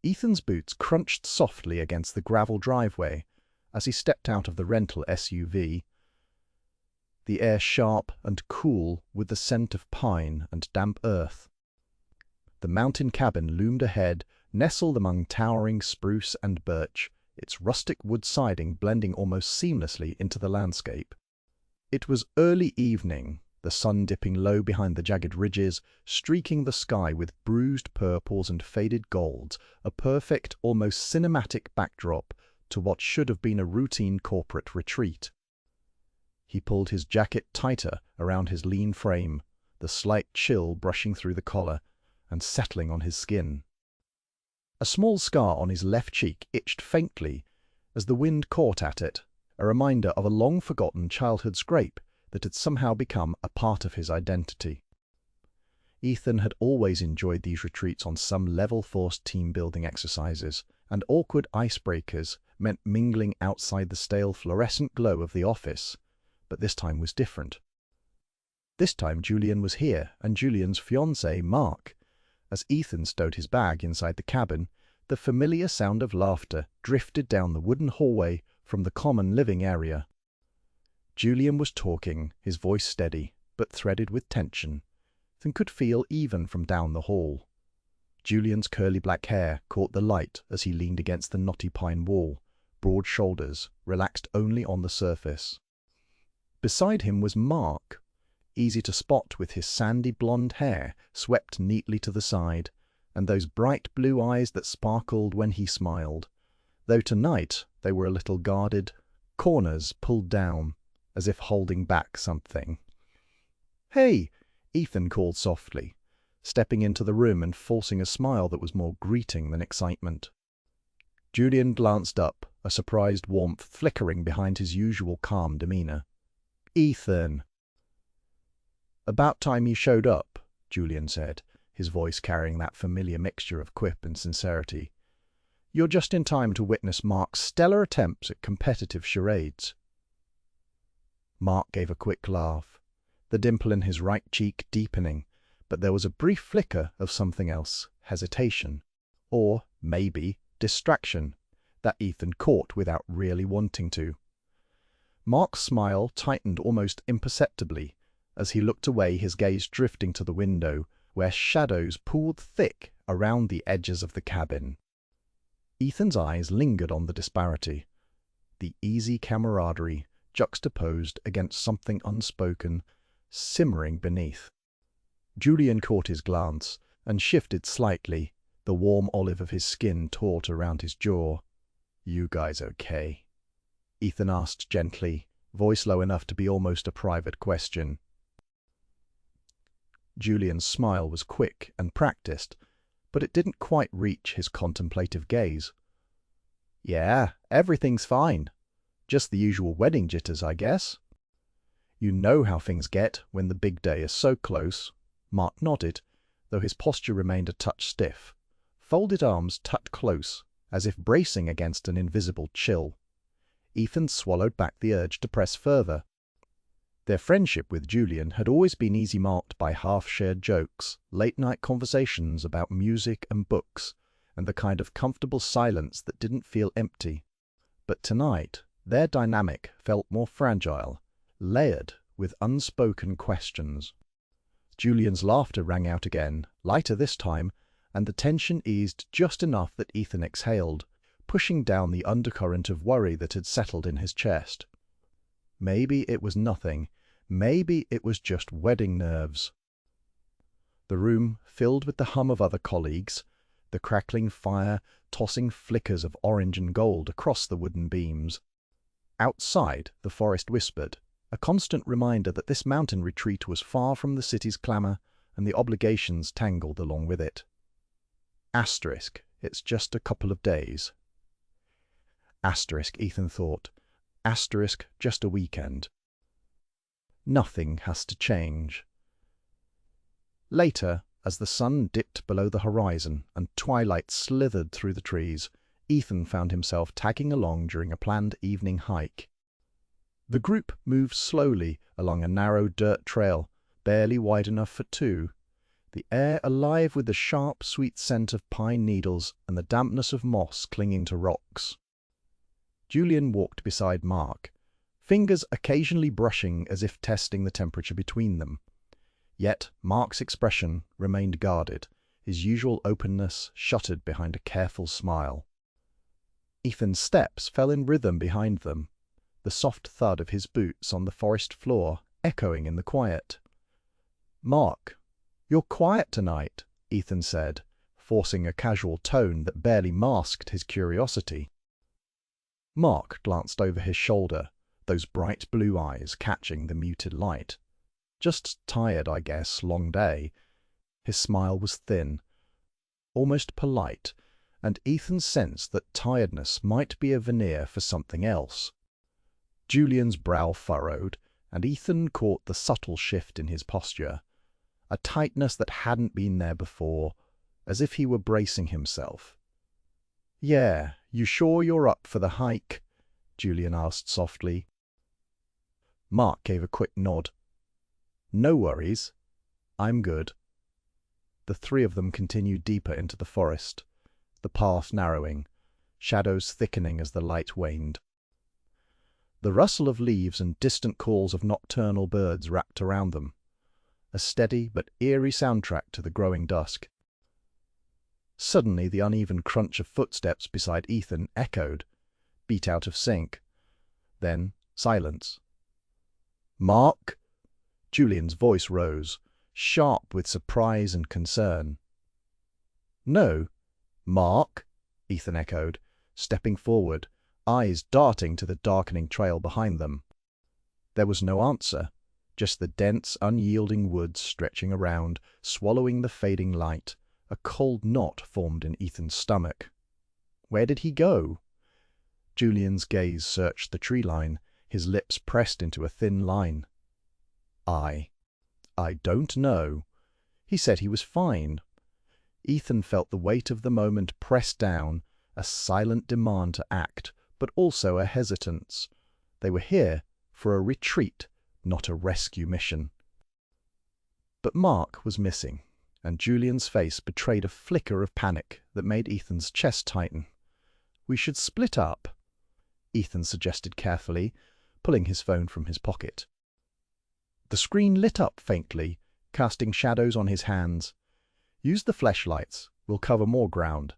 Ethan's boots crunched softly against the gravel driveway as he stepped out of the rental SUV, the air sharp and cool with the scent of pine and damp earth. The mountain cabin loomed ahead, nestled among towering spruce and birch, its rustic wood siding blending almost seamlessly into the landscape. It was early evening, the sun dipping low behind the jagged ridges, streaking the sky with bruised purples and faded golds, a perfect, almost cinematic backdrop to what should have been a routine corporate retreat. He pulled his jacket tighter around his lean frame, the slight chill brushing through the collar and settling on his skin. A small scar on his left cheek itched faintly as the wind caught at it, a reminder of a long-forgotten childhood scrape that had somehow become a part of his identity. Ethan had always enjoyed these retreats on some level-forced team-building exercises, and awkward icebreakers meant mingling outside the stale fluorescent glow of the office, but this time was different. This time Julian was here, and Julian's fiancé, Mark. As Ethan stowed his bag inside the cabin, the familiar sound of laughter drifted down the wooden hallway from the common living area. Julian was talking, his voice steady, but threaded with tension, and could feel even from down the hall. Julian's curly black hair caught the light as he leaned against the knotty pine wall, broad shoulders relaxed only on the surface. Beside him was Mark, easy to spot with his sandy blonde hair swept neatly to the side, and those bright blue eyes that sparkled when he smiled, though tonight they were a little guarded, corners pulled down, as if holding back something. "Hey!" Ethan called softly, stepping into the room and forcing a smile that was more greeting than excitement. Julian glanced up, a surprised warmth flickering behind his usual calm demeanor. "Ethan!" "About time you showed up," Julian said, his voice carrying that familiar mixture of quip and sincerity. "You're just in time to witness Mark's stellar attempts at competitive charades." Mark gave a quick laugh, the dimple in his right cheek deepening, but there was a brief flicker of something else, hesitation, or, maybe, distraction, that Ethan caught without really wanting to. Mark's smile tightened almost imperceptibly as he looked away, his gaze drifting to the window, where shadows pooled thick around the edges of the cabin. Ethan's eyes lingered on the disparity, the easy camaraderie juxtaposed against something unspoken, simmering beneath. Julian caught his glance and shifted slightly, the warm olive of his skin taut around his jaw. "You guys okay?" Ethan asked gently, voice low enough to be almost a private question. Julian's smile was quick and practiced, but it didn't quite reach his contemplative gaze. "Yeah, everything's fine. Just the usual wedding jitters, I guess." "You know how things get when the big day is so close." Mark nodded, though his posture remained a touch stiff, folded arms tucked close, as if bracing against an invisible chill. Ethan swallowed back the urge to press further. Their friendship with Julian had always been easy marked by half-shared jokes, late-night conversations about music and books, and the kind of comfortable silence that didn't feel empty. But tonight, their dynamic felt more fragile, layered with unspoken questions. Julian's laughter rang out again, lighter this time, and the tension eased just enough that Ethan exhaled, pushing down the undercurrent of worry that had settled in his chest. Maybe it was nothing. Maybe it was just wedding nerves. The room filled with the hum of other colleagues, the crackling fire tossing flickers of orange and gold across the wooden beams. Outside, the forest whispered, a constant reminder that this mountain retreat was far from the city's clamour and the obligations tangled along with it. Asterisk, it's just a couple of days. Asterisk, Ethan thought. Asterisk, just a weekend. Nothing has to change. Later, as the sun dipped below the horizon and twilight slithered through the trees, Ethan found himself tagging along during a planned evening hike. The group moved slowly along a narrow dirt trail, barely wide enough for two, the air alive with the sharp, sweet scent of pine needles and the dampness of moss clinging to rocks. Julian walked beside Mark, fingers occasionally brushing as if testing the temperature between them. Yet Mark's expression remained guarded, his usual openness shuttered behind a careful smile. Ethan's steps fell in rhythm behind them, the soft thud of his boots on the forest floor echoing in the quiet. "Mark, you're quiet tonight," Ethan said, forcing a casual tone that barely masked his curiosity. Mark glanced over his shoulder, those bright blue eyes catching the muted light. "Just tired, I guess, long day." His smile was thin, almost polite, and Ethan sensed that tiredness might be a veneer for something else. Julian's brow furrowed, and Ethan caught the subtle shift in his posture, a tightness that hadn't been there before, as if he were bracing himself. "Yeah, you sure you're up for the hike?" Julian asked softly. Mark gave a quick nod. "No worries. I'm good." The three of them continued deeper into the forest, the path narrowing, shadows thickening as the light waned. The rustle of leaves and distant calls of nocturnal birds wrapped around them, a steady but eerie soundtrack to the growing dusk. Suddenly the uneven crunch of footsteps beside Ethan echoed, beat out of sync. Then silence. "Mark?" Julian's voice rose, sharp with surprise and concern. "No, Mark?" Ethan echoed, stepping forward, eyes darting to the darkening trail behind them. There was no answer, just the dense, unyielding woods stretching around, swallowing the fading light. A cold knot formed in Ethan's stomach. Where did he go? Julian's gaze searched the tree line, his lips pressed into a thin line. I don't know. He said he was fine." Ethan felt the weight of the moment press down, a silent demand to act, but also a hesitance. They were here for a retreat, not a rescue mission. But Mark was missing, and Julian's face betrayed a flicker of panic that made Ethan's chest tighten. "We should split up," Ethan suggested carefully, pulling his phone from his pocket. The screen lit up faintly, casting shadows on his hands. "Use the flashlights. We'll cover more ground."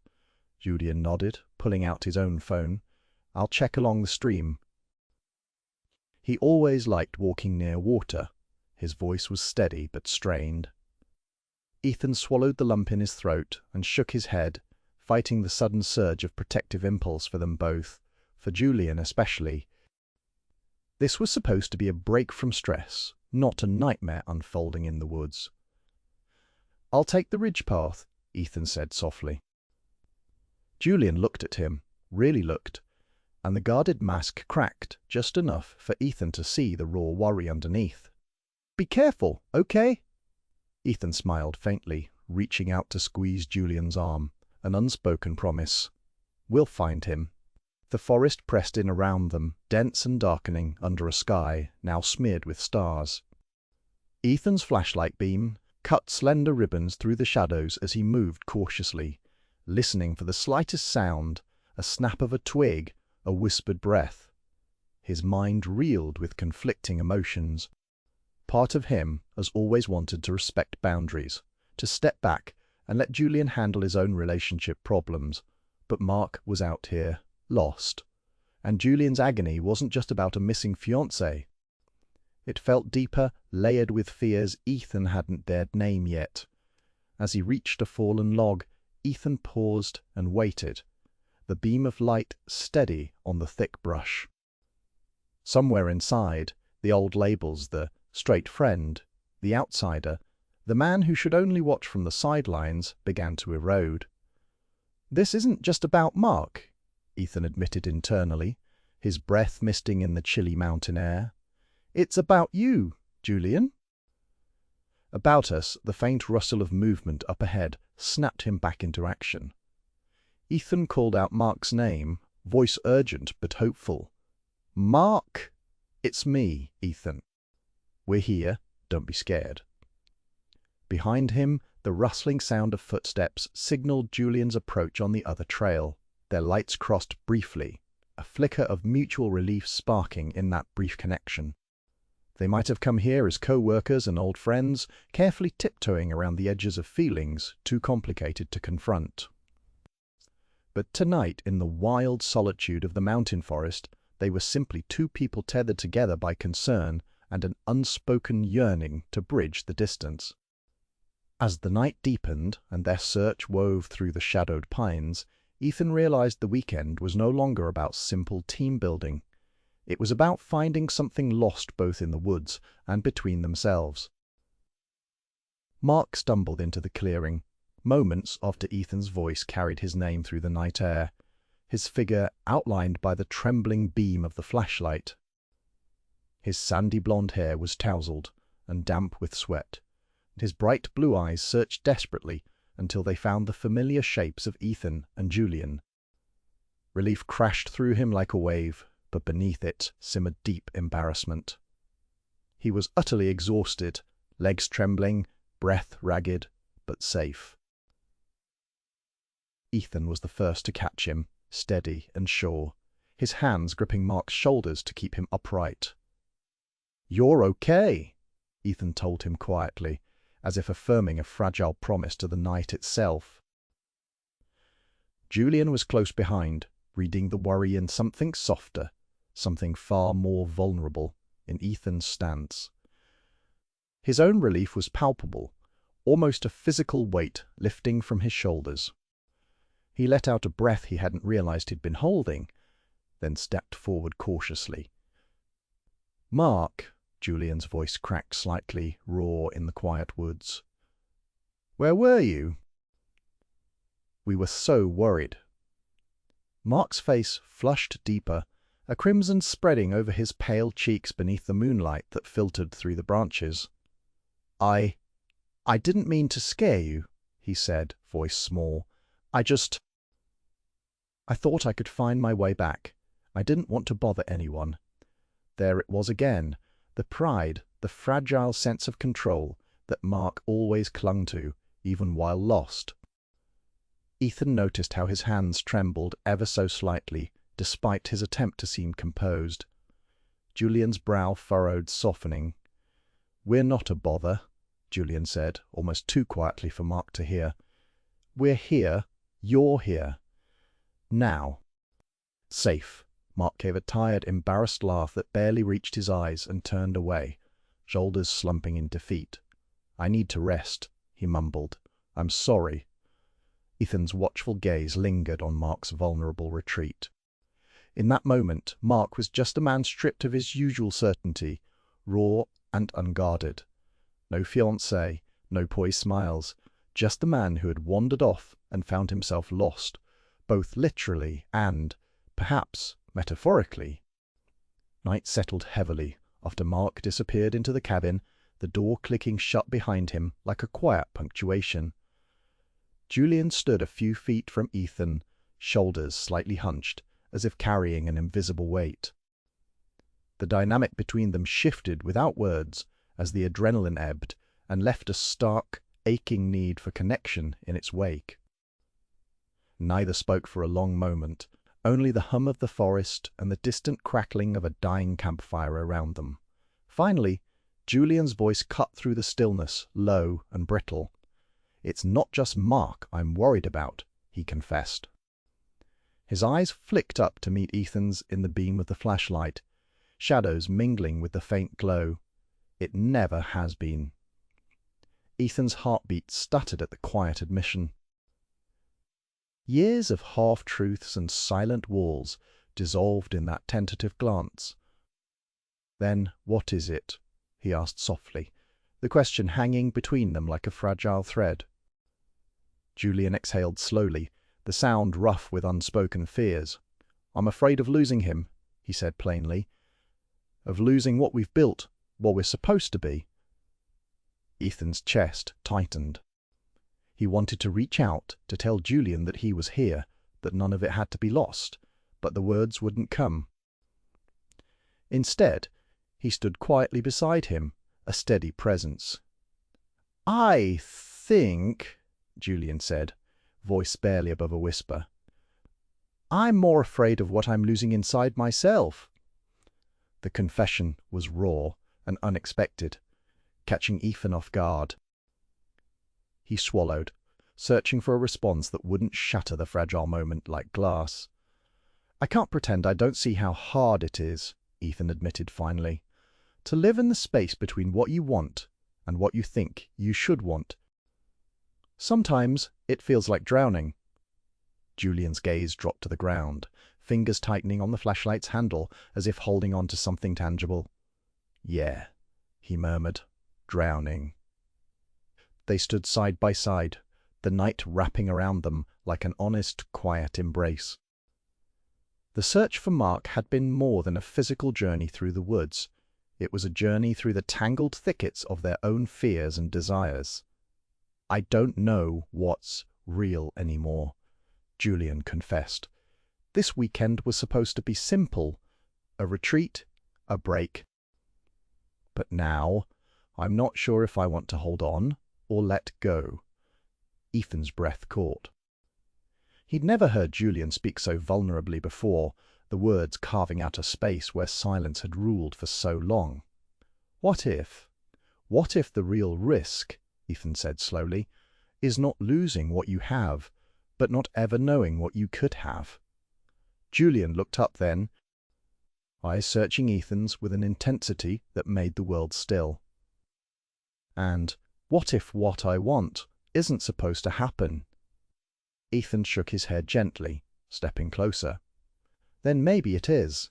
Julian nodded, pulling out his own phone. "I'll check along the stream." He always liked walking near water. His voice was steady but strained. Ethan swallowed the lump in his throat and shook his head, fighting the sudden surge of protective impulse for them both, for Julian especially. This was supposed to be a break from stress, not a nightmare unfolding in the woods. "I'll take the ridge path," Ethan said softly. Julian looked at him, really looked, and the guarded mask cracked just enough for Ethan to see the raw worry underneath. "Be careful, okay?" Ethan smiled faintly, reaching out to squeeze Julian's arm, an unspoken promise. "We'll find him." The forest pressed in around them, dense and darkening under a sky now smeared with stars. Ethan's flashlight beam cut slender ribbons through the shadows as he moved cautiously, listening for the slightest sound, a snap of a twig, a whispered breath. His mind reeled with conflicting emotions. Part of him has always wanted to respect boundaries, to step back and let Julian handle his own relationship problems. But Mark was out here, lost. And Julian's agony wasn't just about a missing fiancé. It felt deeper, layered with fears Ethan hadn't dared name yet. As he reached a fallen log, Ethan paused and waited, the beam of light steady on the thick brush. Somewhere inside, the old labels, the straight friend, the outsider, the man who should only watch from the sidelines, began to erode. "This isn't just about Mark," Ethan admitted internally, his breath misting in the chilly mountain air. "It's about you, Julian." About us, the faint rustle of movement up ahead snapped him back into action. Ethan called out Mark's name, voice urgent but hopeful. "Mark!" "It's me, Ethan." "We're here. Don't be scared." Behind him, The rustling sound of footsteps signaled Julian's approach on the other trail. Their lights crossed briefly, a flicker of mutual relief sparking in that brief connection. They might have come here as co-workers and old friends, carefully tiptoeing around the edges of feelings too complicated to confront. But tonight, in the wild solitude of the mountain forest, they were simply two people tethered together by concern and an unspoken yearning to bridge the distance. As the night deepened and their search wove through the shadowed pines, Ethan realized the weekend was no longer about simple team building. It was about finding something lost both in the woods and between themselves. Mark stumbled into the clearing, moments after Ethan's voice carried his name through the night air, his figure outlined by the trembling beam of the flashlight. His sandy blonde hair was tousled and damp with sweat. His bright blue eyes searched desperately until they found the familiar shapes of Ethan and Julian. Relief crashed through him like a wave, but beneath it simmered deep embarrassment. He was utterly exhausted, legs trembling, breath ragged, but safe. Ethan was the first to catch him, steady and sure, his hands gripping Mark's shoulders to keep him upright. "You're okay," Ethan told him quietly, as if affirming a fragile promise to the night itself. Julian was close behind, reading the worry in something softer, something far more vulnerable, in Ethan's stance. His own relief was palpable, almost a physical weight lifting from his shoulders. He let out a breath he hadn't realized he'd been holding, then stepped forward cautiously. "Mark," Julian's voice cracked slightly, raw in the quiet woods. "Where were you?" "We were so worried." Mark's face flushed deeper, a crimson spreading over his pale cheeks beneath the moonlight that filtered through the branches. I didn't mean to scare you," he said, voice small. I thought I could find my way back. I didn't want to bother anyone." There it was again, the pride, the fragile sense of control that Mark always clung to, even while lost. Ethan noticed how his hands trembled ever so slightly, despite his attempt to seem composed. Julian's brow furrowed, softening. "We're not a bother," Julian said, almost too quietly for Mark to hear. "We're here. You're here. Now." "Safe." Mark gave a tired, embarrassed laugh that barely reached his eyes and turned away, shoulders slumping in defeat. "I need to rest," he mumbled. "I'm sorry." Ethan's watchful gaze lingered on Mark's vulnerable retreat. In that moment, Mark was just a man stripped of his usual certainty, raw and unguarded. No fiancé, no poised smiles, just a man who had wandered off and found himself lost, both literally and, perhaps, metaphorically. Night settled heavily after Mark disappeared into the cabin, the door clicking shut behind him like a quiet punctuation. Julian stood a few feet from Ethan, shoulders slightly hunched, as if carrying an invisible weight. The dynamic between them shifted without words as the adrenaline ebbed and left a stark, aching need for connection in its wake. Neither spoke for a long moment, only the hum of the forest and the distant crackling of a dying campfire around them. Finally, Julian's voice cut through the stillness, low and brittle. "It's not just Mark I'm worried about," he confessed. His eyes flicked up to meet Ethan's in the beam of the flashlight, shadows mingling with the faint glow. "It never has been." Ethan's heartbeat stuttered at the quiet admission. Years of half-truths and silent walls dissolved in that tentative glance. "Then what is it?" he asked softly, the question hanging between them like a fragile thread. Julian exhaled slowly, the sound rough with unspoken fears. "I'm afraid of losing him," he said plainly. "Of losing what we've built, what we're supposed to be." Ethan's chest tightened. He wanted to reach out, to tell Julian that he was here, that none of it had to be lost, but the words wouldn't come. Instead, he stood quietly beside him, a steady presence. "I think," Julian said, voice barely above a whisper, "I'm more afraid of what I'm losing inside myself." The confession was raw and unexpected, catching Ethan off guard. He swallowed, searching for a response that wouldn't shatter the fragile moment like glass. "I can't pretend I don't see how hard it is," Ethan admitted finally, "to live in the space between what you want and what you think you should want. Sometimes it feels like drowning." Julian's gaze dropped to the ground, fingers tightening on the flashlight's handle as if holding on to something tangible. "Yeah," he murmured, "drowning." They stood side by side, the night wrapping around them like an honest, quiet embrace. The search for Mark had been more than a physical journey through the woods. It was a journey through the tangled thickets of their own fears and desires. "I don't know what's real anymore," Julian confessed. "This weekend was supposed to be simple, a retreat, a break. But now, I'm not sure if I want to hold on or let go." Ethan's breath caught. He'd never heard Julian speak so vulnerably before, the words carving out a space where silence had ruled for so long. What if the real risk," Ethan said slowly, "is not losing what you have, but not ever knowing what you could have?" Julian looked up then, eyes searching Ethan's with an intensity that made the world still. "And what if what I want isn't supposed to happen?" Ethan shook his head gently, stepping closer. "Then maybe it is.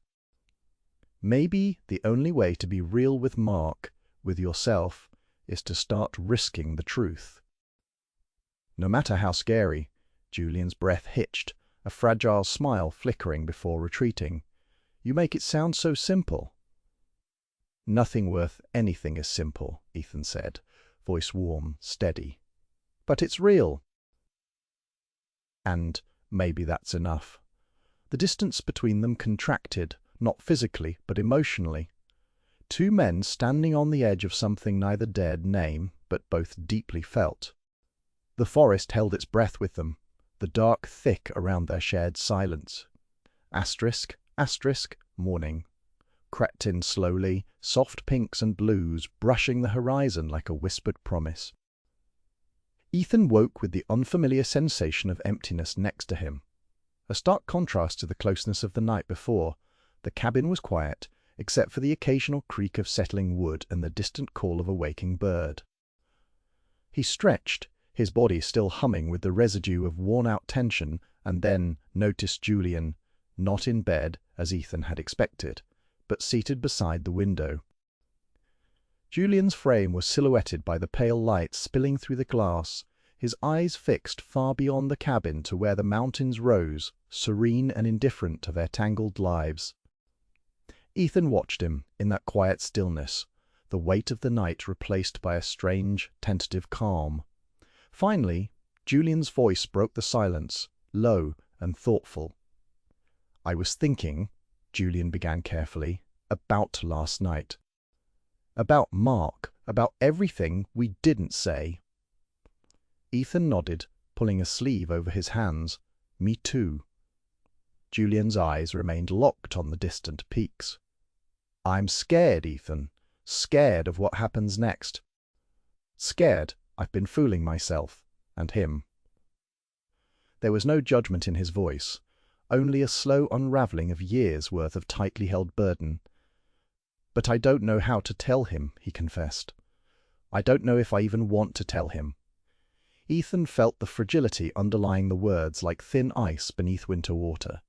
Maybe the only way to be real with Mark, with yourself, is to start risking the truth." No matter how scary, Julian's breath hitched, a fragile smile flickering before retreating. "You make it sound so simple." "Nothing worth anything is simple," Ethan said, voice warm, steady. "But it's real. And maybe that's enough." The distance between them contracted, not physically, but emotionally. Two men standing on the edge of something neither dared name, but both deeply felt. The forest held its breath with them, the dark thick around their shared silence. Asterisk, asterisk, morning. Crept in slowly, soft pinks and blues brushing the horizon like a whispered promise. Ethan woke with the unfamiliar sensation of emptiness next to him. A stark contrast to the closeness of the night before. The cabin was quiet, except for the occasional creak of settling wood and the distant call of a waking bird. He stretched, his body still humming with the residue of worn-out tension, and then noticed Julian, not in bed as Ethan had expected, but seated beside the window. Julian's frame was silhouetted by the pale light spilling through the glass, his eyes fixed far beyond the cabin to where the mountains rose, serene and indifferent to their tangled lives. Ethan watched him in that quiet stillness, the weight of the night replaced by a strange, tentative calm. Finally, Julian's voice broke the silence, low and thoughtful. "I was thinking," Julian began carefully, "about last night. About Mark, about everything we didn't say." Ethan nodded, pulling a sleeve over his hands. "Me too." Julian's eyes remained locked on the distant peaks. "I'm scared, Ethan. Scared of what happens next. Scared I've been fooling myself, and him." There was no judgment in his voice, only a slow unraveling of years' worth of tightly held burden. "But I don't know how to tell him," he confessed. "I don't know if I even want to tell him." Ethan felt the fragility underlying the words like thin ice beneath winter water.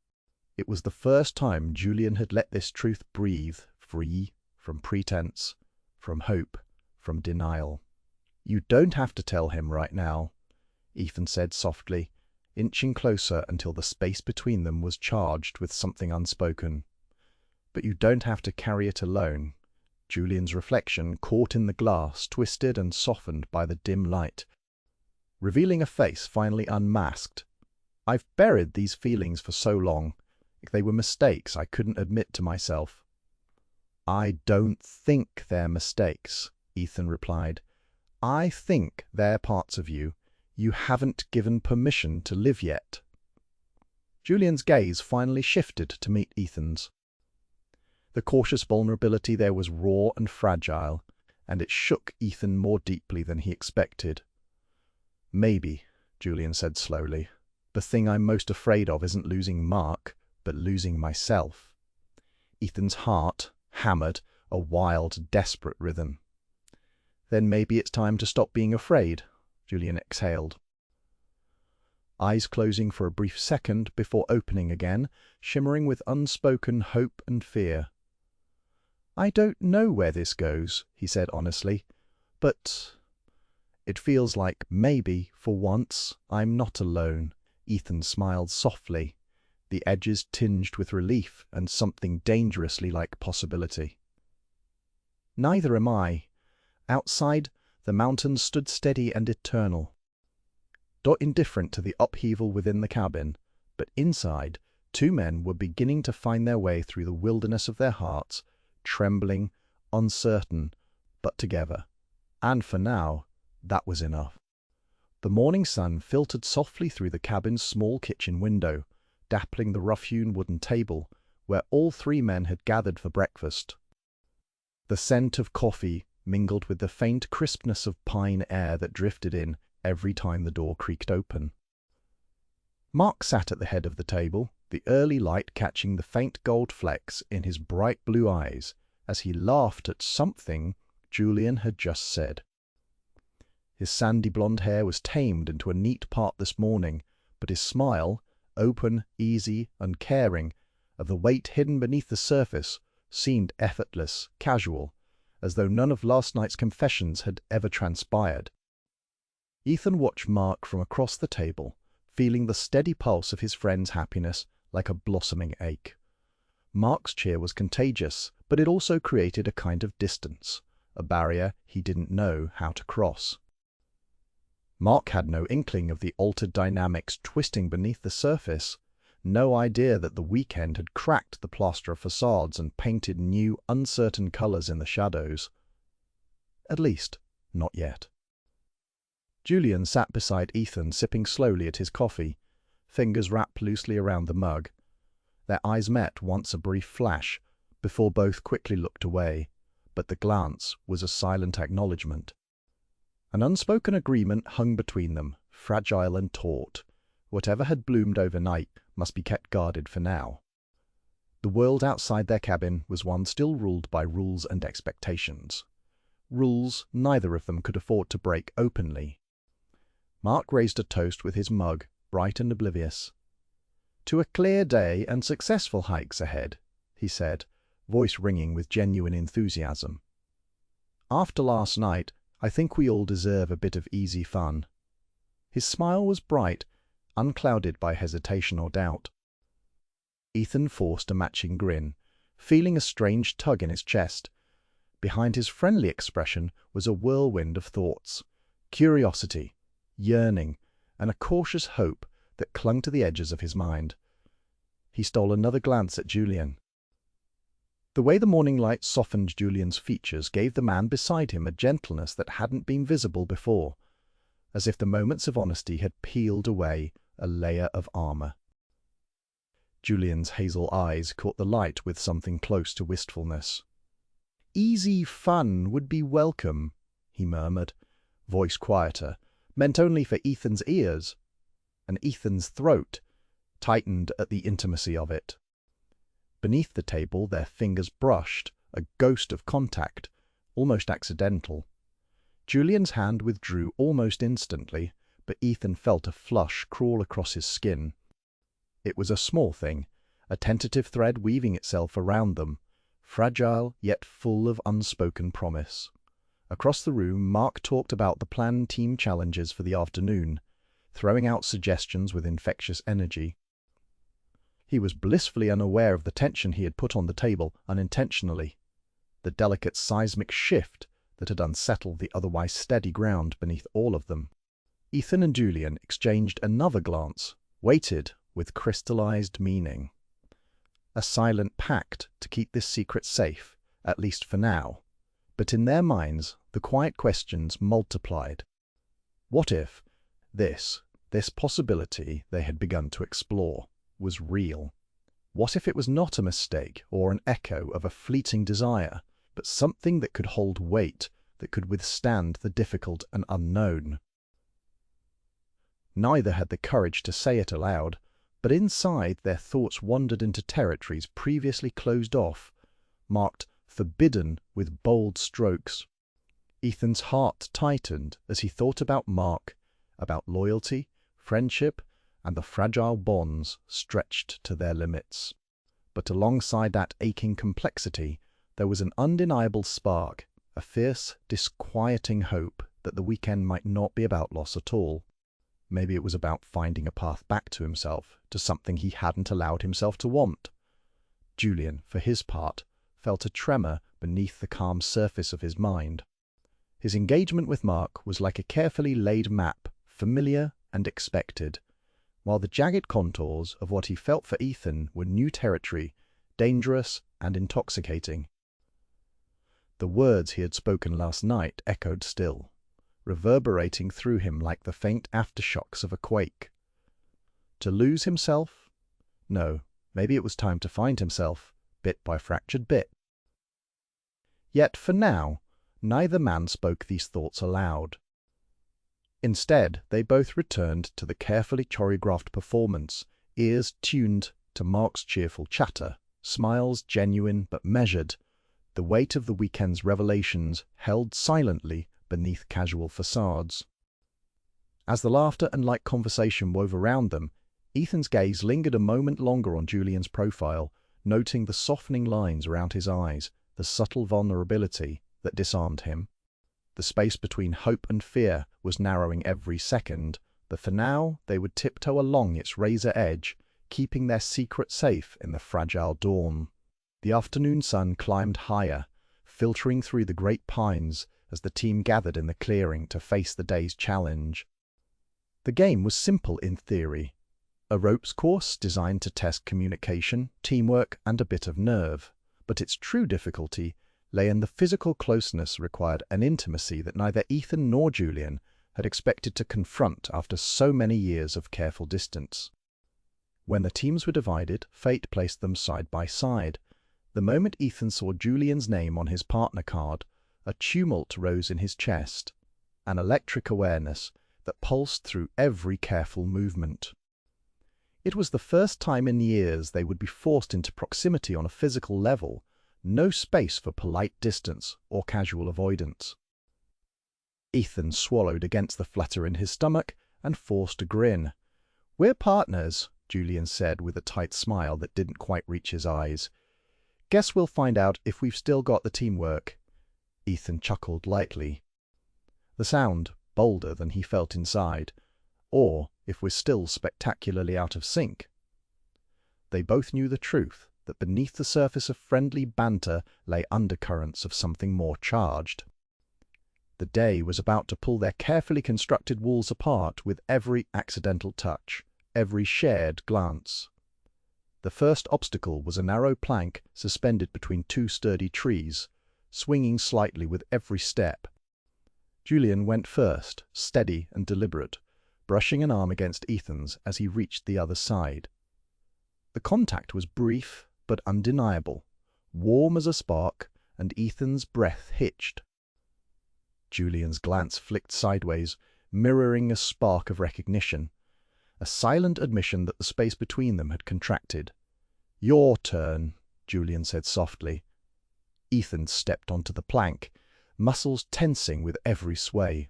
It was the first time Julian had let this truth breathe, free from pretense, from hope, from denial. "You don't have to tell him right now," Ethan said softly, inching closer until the space between them was charged with something unspoken. "But you don't have to carry it alone." Julian's reflection, caught in the glass, twisted and softened by the dim light, revealing a face finally unmasked. "I've buried these feelings for so long. They were mistakes I couldn't admit to myself." "I don't think they're mistakes," Ethan replied. I think they're parts of you haven't given permission to live yet. Julian's gaze finally shifted to meet Ethan's. The cautious vulnerability there was raw and fragile, and it shook Ethan more deeply than he expected. Maybe, Julian said slowly, the thing I'm most afraid of isn't losing Mark, but losing myself. Ethan's heart hammered a wild, desperate rhythm. Then maybe it's time to stop being afraid, Julian exhaled. Eyes closing for a brief second before opening again, shimmering with unspoken hope and fear. I don't know where this goes, he said honestly, but it feels like maybe, for once, I'm not alone. Ethan smiled softly, the edges tinged with relief and something dangerously like possibility. Neither am I. Outside, the mountains stood steady and eternal, not indifferent to the upheaval within the cabin, but inside, two men were beginning to find their way through the wilderness of their hearts, trembling, uncertain, but together. And for now, that was enough. The morning sun filtered softly through the cabin's small kitchen window, dappling the rough-hewn wooden table where all three men had gathered for breakfast. The scent of coffee mingled with the faint crispness of pine air that drifted in every time the door creaked open. Mark sat at the head of the table, the early light catching the faint gold flecks in his bright blue eyes as he laughed at something Julian had just said. His sandy blonde hair was tamed into a neat part this morning, but his smile, open, easy, uncaring, of the weight hidden beneath the surface, seemed effortless, casual, as though none of last night's confessions had ever transpired. Ethan watched Mark from across the table, feeling the steady pulse of his friend's happiness like a blossoming ache. Mark's cheer was contagious, but it also created a kind of distance, a barrier he didn't know how to cross. Mark had no inkling of the altered dynamics twisting beneath the surface, no idea that the weekend had cracked the plaster of facades and painted new, uncertain colors in the shadows. At least, not yet. Julian sat beside Ethan, sipping slowly at his coffee, fingers wrapped loosely around the mug. Their eyes met once a brief flash, before both quickly looked away, but the glance was a silent acknowledgement. An unspoken agreement hung between them, fragile and taut. Whatever had bloomed overnight must be kept guarded for now. The world outside their cabin was one still ruled by rules and expectations. Rules neither of them could afford to break openly. Mark raised a toast with his mug, bright and oblivious. "To a clear day and successful hikes ahead," he said, voice ringing with genuine enthusiasm. "After last night, I think we all deserve a bit of easy fun." His smile was bright, unclouded by hesitation or doubt. Ethan forced a matching grin, feeling a strange tug in his chest. Behind his friendly expression was a whirlwind of thoughts, curiosity, yearning, and a cautious hope that clung to the edges of his mind. He stole another glance at Julian. The way the morning light softened Julian's features gave the man beside him a gentleness that hadn't been visible before, as if the moments of honesty had peeled away a layer of armor. Julian's hazel eyes caught the light with something close to wistfulness. "Easy fun would be welcome," he murmured, voice quieter, meant only for Ethan's ears, and Ethan's throat tightened at the intimacy of it. Beneath the table their fingers brushed, a ghost of contact, almost accidental. Julian's hand withdrew almost instantly, but Ethan felt a flush crawl across his skin. It was a small thing, a tentative thread weaving itself around them, fragile yet full of unspoken promise. Across the room, Mark talked about the planned team challenges for the afternoon, throwing out suggestions with infectious energy. He was blissfully unaware of the tension he had put on the table unintentionally, the delicate seismic shift that had unsettled the otherwise steady ground beneath all of them. Ethan and Julian exchanged another glance, weighted with crystallized meaning. A silent pact to keep this secret safe, at least for now, But in their minds, the quiet questions multiplied. What if this possibility they had begun to explore, was real? What if it was not a mistake or an echo of a fleeting desire, but something that could hold weight, that could withstand the difficult and unknown? Neither had the courage to say it aloud, but inside their thoughts wandered into territories previously closed off, marked forbidden with bold strokes. Ethan's heart tightened as he thought about Mark, about loyalty, friendship, and the fragile bonds stretched to their limits. But alongside that aching complexity, there was an undeniable spark, a fierce, disquieting hope that the weekend might not be about loss at all. Maybe it was about finding a path back to himself, to something he hadn't allowed himself to want. Julian, for his part, felt a tremor beneath the calm surface of his mind. His engagement with Mark was like a carefully laid map, familiar and expected, while the jagged contours of what he felt for Ethan were new territory, dangerous and intoxicating. The words he had spoken last night echoed still, reverberating through him like the faint aftershocks of a quake. To lose himself? No, maybe it was time to find himself, bit by fractured bit. Yet for now, neither man spoke these thoughts aloud. Instead, they both returned to the carefully choreographed performance, ears tuned to Mark's cheerful chatter, smiles genuine but measured, the weight of the weekend's revelations held silently beneath casual facades. As the laughter and light conversation wove around them, Ethan's gaze lingered a moment longer on Julian's profile, noting the softening lines around his eyes, the subtle vulnerability that disarmed him. The space between hope and fear was narrowing every second, but for now they would tiptoe along its razor edge, keeping their secret safe in the fragile dawn. The afternoon sun climbed higher, filtering through the great pines as the team gathered in the clearing to face the day's challenge. The game was simple in theory, a ropes course designed to test communication, teamwork, and a bit of nerve, but its true difficulty lay in the physical closeness required, an intimacy that neither Ethan nor Julian had expected to confront after so many years of careful distance. When the teams were divided, fate placed them side by side. The moment Ethan saw Julian's name on his partner card, a tumult rose in his chest, an electric awareness that pulsed through every careful movement. It was the first time in years they would be forced into proximity on a physical level, no space for polite distance or casual avoidance. Ethan swallowed against the flutter in his stomach and forced a grin. "We're partners," Julian said with a tight smile that didn't quite reach his eyes. "Guess we'll find out if we've still got the teamwork." Ethan chuckled lightly. The sound bolder than he felt inside, or if we're still spectacularly out of sync. They both knew the truth, that beneath the surface of friendly banter lay undercurrents of something more charged. The day was about to pull their carefully constructed walls apart with every accidental touch, every shared glance. The first obstacle was a narrow plank suspended between two sturdy trees, swinging slightly with every step. Julian went first, steady and deliberate, brushing an arm against Ethan's as he reached the other side. The contact was brief but undeniable, warm as a spark, and Ethan's breath hitched. Julian's glance flicked sideways, mirroring a spark of recognition, a silent admission that the space between them had contracted. "Your turn," Julian said softly. Ethan stepped onto the plank, muscles tensing with every sway.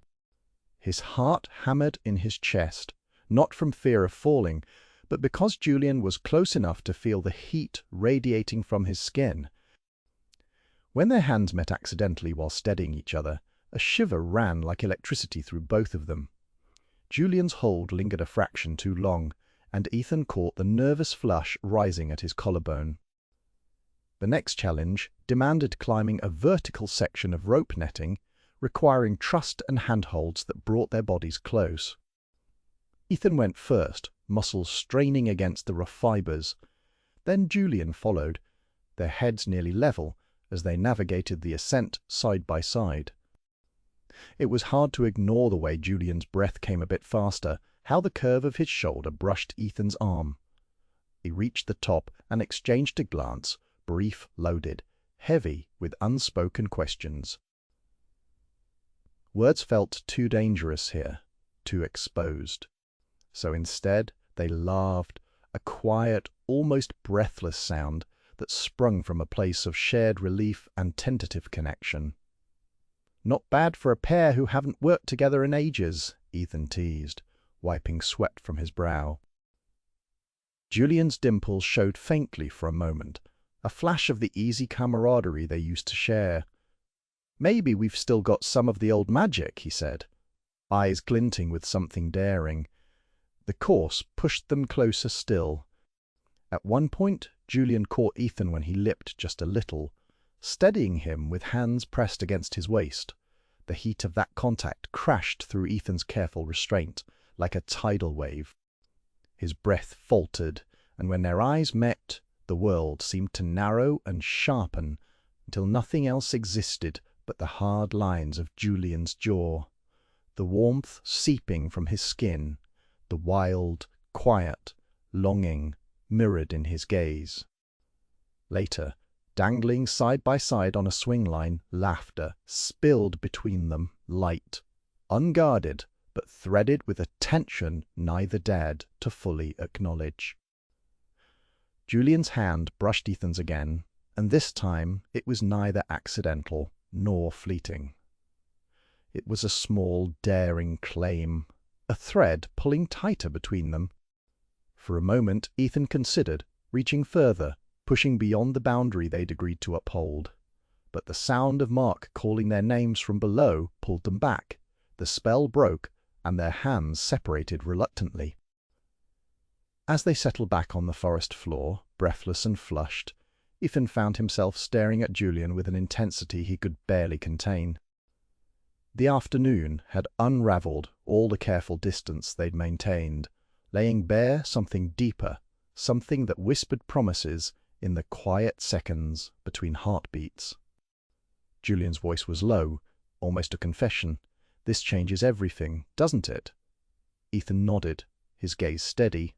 His heart hammered in his chest, not from fear of falling, but because Julian was close enough to feel the heat radiating from his skin. When their hands met accidentally while steadying each other, a shiver ran like electricity through both of them. Julian's hold lingered a fraction too long, and Ethan caught the nervous flush rising at his collarbone. The next challenge demanded climbing a vertical section of rope netting, requiring trust and handholds that brought their bodies close. Ethan went first, muscles straining against the rough fibers. Then Julian followed, their heads nearly level, as they navigated the ascent side by side. It was hard to ignore the way Julian's breath came a bit faster, how the curve of his shoulder brushed Ethan's arm. He reached the top and exchanged a glance, brief, loaded, heavy with unspoken questions. Words felt too dangerous here, too exposed. So instead, they laughed, a quiet, almost breathless sound that sprung from a place of shared relief and tentative connection. "Not bad for a pair who haven't worked together in ages," Ethan teased, wiping sweat from his brow. Julian's dimples showed faintly for a moment, a flash of the easy camaraderie they used to share. "Maybe we've still got some of the old magic," he said, eyes glinting with something daring. The course pushed them closer still. At one point, Julian caught Ethan when he lipped just a little, steadying him with hands pressed against his waist. The heat of that contact crashed through Ethan's careful restraint, like a tidal wave. His breath faltered, and when their eyes met, the world seemed to narrow and sharpen until nothing else existed but the hard lines of Julian's jaw, the warmth seeping from his skin, the wild, quiet longing mirrored in his gaze. Later, dangling side by side on a swing line, laughter spilled between them, light, unguarded, but threaded with a tension neither dared to fully acknowledge. Julian's hand brushed Ethan's again, and this time it was neither accidental nor fleeting. It was a small, daring claim, a thread pulling tighter between them. For a moment Ethan considered reaching further, pushing beyond the boundary they'd agreed to uphold. But the sound of Mark calling their names from below pulled them back. The spell broke, and their hands separated reluctantly. As they settled back on the forest floor, breathless and flushed, Ethan found himself staring at Julian with an intensity he could barely contain. The afternoon had unravelled all the careful distance they'd maintained, laying bare something deeper, something that whispered promises in the quiet seconds between heartbeats. Julian's voice was low, almost a confession. "This changes everything, doesn't it?" Ethan nodded, his gaze steady.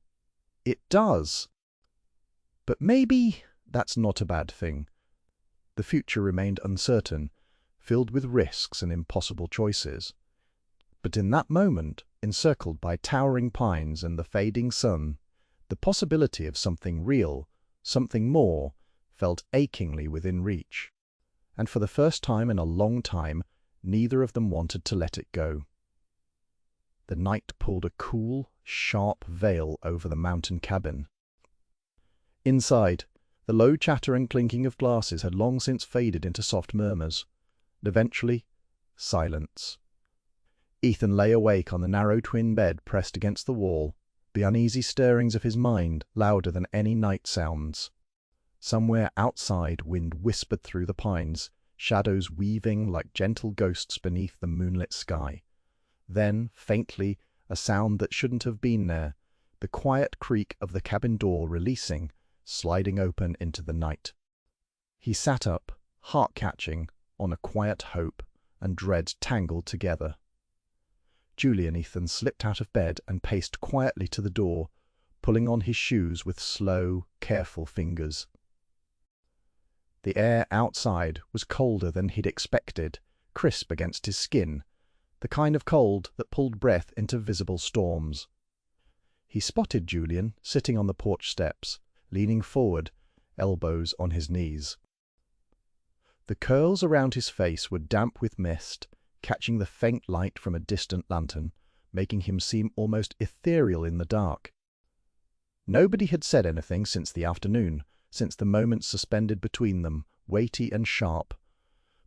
"It does. But maybe that's not a bad thing." The future remained uncertain, filled with risks and impossible choices. But in that moment, encircled by towering pines and the fading sun, the possibility of something real, something more, felt achingly within reach. And for the first time in a long time, neither of them wanted to let it go. The night pulled a cool, sharp veil over the mountain cabin. Inside, the low chatter and clinking of glasses had long since faded into soft murmurs. And eventually, silence. Ethan lay awake on the narrow twin bed pressed against the wall, the uneasy stirrings of his mind louder than any night sounds. Somewhere outside, wind whispered through the pines, shadows weaving like gentle ghosts beneath the moonlit sky. Then, faintly, a sound that shouldn't have been there, the quiet creak of the cabin door releasing, sliding open into the night. He sat up, heart-catching, on a quiet hope and dread tangled together. Julian Ethan slipped out of bed and paced quietly to the door, pulling on his shoes with slow, careful fingers. The air outside was colder than he'd expected, crisp against his skin, the kind of cold that pulled breath into visible storms. He spotted Julian sitting on the porch steps, leaning forward, elbows on his knees. The curls around his face were damp with mist, catching the faint light from a distant lantern, making him seem almost ethereal in the dark. Nobody had said anything since the afternoon, since the moments suspended between them, weighty and sharp.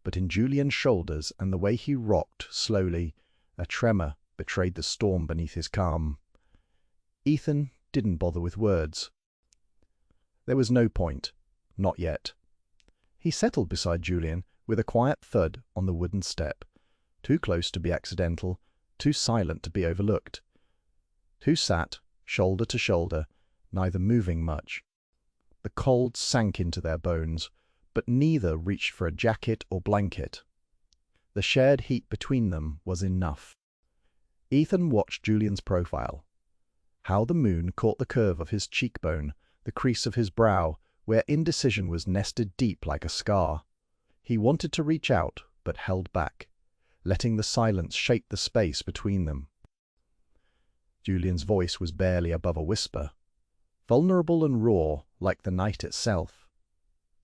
But in Julian's shoulders and the way he rocked slowly, a tremor betrayed the storm beneath his calm. Ethan didn't bother with words. There was no point. Not yet. He settled beside Julian with a quiet thud on the wooden step, too close to be accidental, too silent to be overlooked. Two sat, shoulder to shoulder, neither moving much. The cold sank into their bones, but neither reached for a jacket or blanket. The shared heat between them was enough. Ethan watched Julian's profile. How the moon caught the curve of his cheekbone, the crease of his brow, where indecision was nested deep like a scar. He wanted to reach out, but held back, letting the silence shape the space between them. Julian's voice was barely above a whisper, vulnerable and raw like the night itself.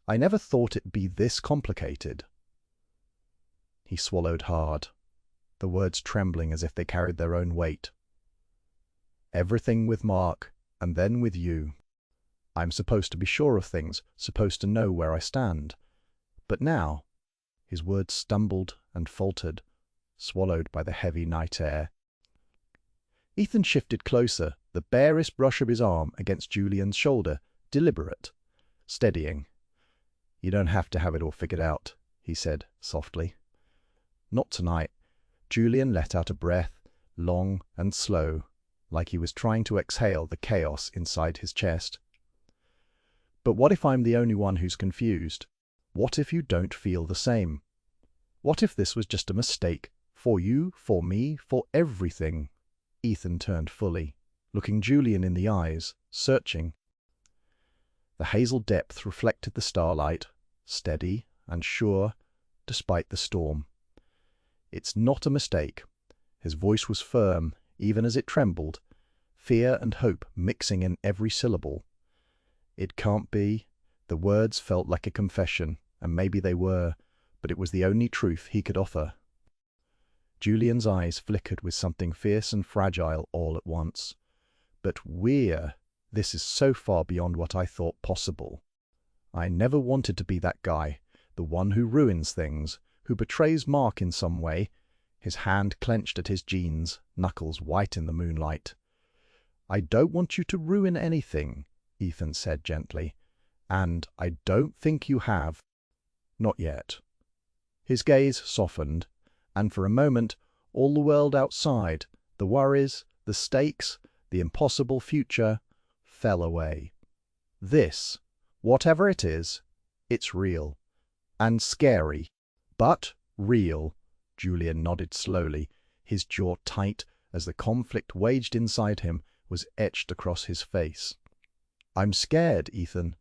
"I never thought it'd be this complicated." He swallowed hard, the words trembling as if they carried their own weight. "Everything with Mark, and then with you. I'm supposed to be sure of things, supposed to know where I stand. But now—" his words stumbled and faltered, swallowed by the heavy night air. Ethan shifted closer, the barest brush of his arm against Julian's shoulder, deliberate, steadying. "You don't have to have it all figured out," he said softly. "Not tonight." Julian let out a breath, long and slow, like he was trying to exhale the chaos inside his chest. "But what if I'm the only one who's confused? What if you don't feel the same? What if this was just a mistake, for you, for me, for everything?" Ethan turned fully, looking Julian in the eyes, searching. The hazel depth reflected the starlight, steady and sure, despite the storm. "It's not a mistake." His voice was firm, even as it trembled, fear and hope mixing in every syllable. "It can't be." The words felt like a confession, and maybe they were, but it was the only truth he could offer. Julian's eyes flickered with something fierce and fragile all at once. "But this is so far beyond what I thought possible. I never wanted to be that guy, the one who ruins things, who betrays Mark in some way." His hand clenched at his jeans, knuckles white in the moonlight. "I don't want you to ruin anything," Ethan said gently. "And I don't think you have. Not yet." His gaze softened, and for a moment all the world outside, the worries, the stakes, the impossible future, fell away. "This, whatever it is, it's real. And scary. But real." Julian nodded slowly, his jaw tight as the conflict waged inside him was etched across his face. "I'm scared, Ethan.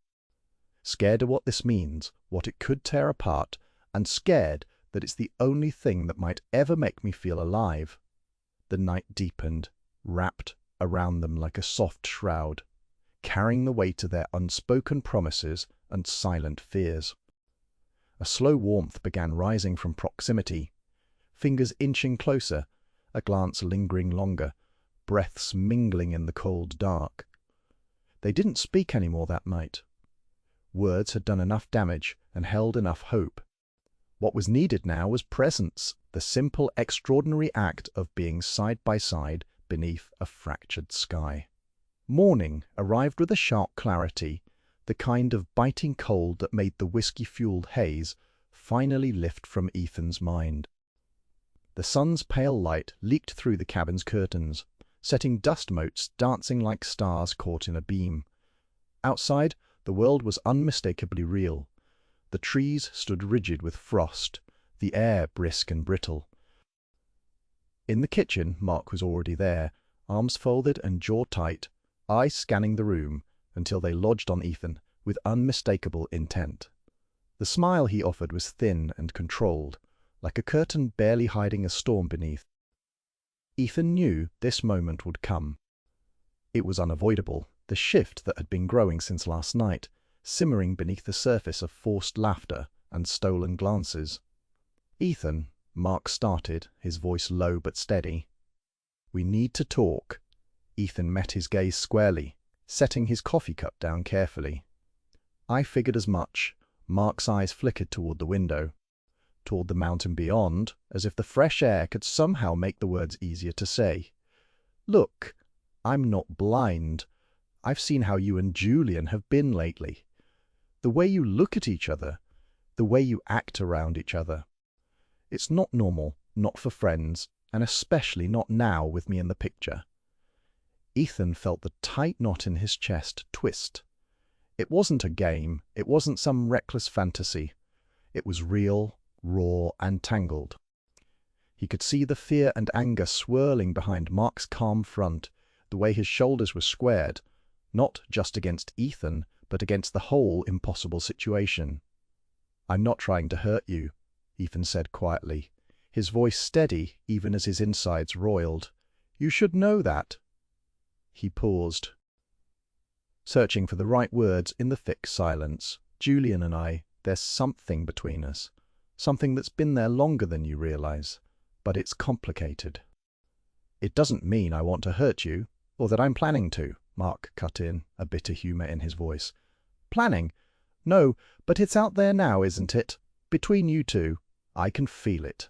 Scared of what this means, what it could tear apart, and scared that it's the only thing that might ever make me feel alive." The night deepened, wrapped around them like a soft shroud, carrying the weight of their unspoken promises and silent fears. A slow warmth began rising from proximity, fingers inching closer, a glance lingering longer, breaths mingling in the cold dark. They didn't speak any more that night. Words had done enough damage and held enough hope. What was needed now was presence, the simple, extraordinary act of being side by side beneath a fractured sky. Morning arrived with a sharp clarity, the kind of biting cold that made the whiskey-fueled haze finally lift from Ethan's mind. The sun's pale light leaked through the cabin's curtains, setting dust motes dancing like stars caught in a beam. Outside, the world was unmistakably real. The trees stood rigid with frost, the air brisk and brittle. In the kitchen, Mark was already there, arms folded and jaw tight, eyes scanning the room until they lodged on Ethan with unmistakable intent. The smile he offered was thin and controlled, like a curtain barely hiding a storm beneath. Ethan knew this moment would come. It was unavoidable, the shift that had been growing since last night, simmering beneath the surface of forced laughter and stolen glances. "Ethan," Mark started, his voice low but steady. "We need to talk." Ethan met his gaze squarely, setting his coffee cup down carefully. "I figured as much." Mark's eyes flickered toward the window, toward the mountain beyond, as if the fresh air could somehow make the words easier to say. "Look, I'm not blind. I've seen how you and Julian have been lately. The way you look at each other, the way you act around each other. It's not normal, not for friends, and especially not now with me in the picture." Ethan felt the tight knot in his chest twist. It wasn't a game, it wasn't some reckless fantasy. It was real, raw, and tangled. He could see the fear and anger swirling behind Mark's calm front, the way his shoulders were squared, not just against Ethan, but against the whole impossible situation. "I'm not trying to hurt you," Ethan said quietly, his voice steady even as his insides roiled. "You should know that." He paused, searching for the right words in the thick silence. "Julian and I, there's something between us. Something that's been there longer than you realize. But it's complicated." "It doesn't mean I want to hurt you, or that I'm planning to," Mark cut in, a bitter humor in his voice. "Planning? No, but it's out there now, isn't it? Between you two, I can feel it.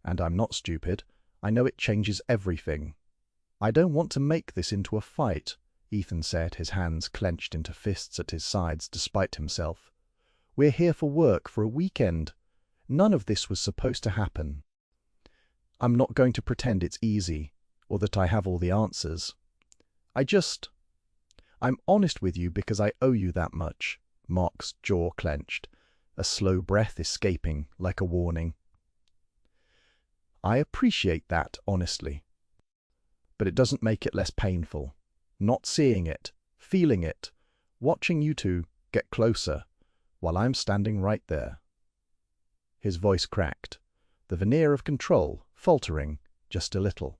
And I'm not stupid. I know it changes everything." "I don't want to make this into a fight," Ethan said, his hands clenched into fists at his sides despite himself. "We're here for work, for a weekend. None of this was supposed to happen. I'm not going to pretend it's easy, or that I have all the answers. I'm honest with you because I owe you that much." Mark's jaw clenched, a slow breath escaping like a warning. "I appreciate that, honestly. But it doesn't make it less painful. Not seeing it, feeling it, watching you two get closer, while I'm standing right there." His voice cracked, the veneer of control faltering just a little.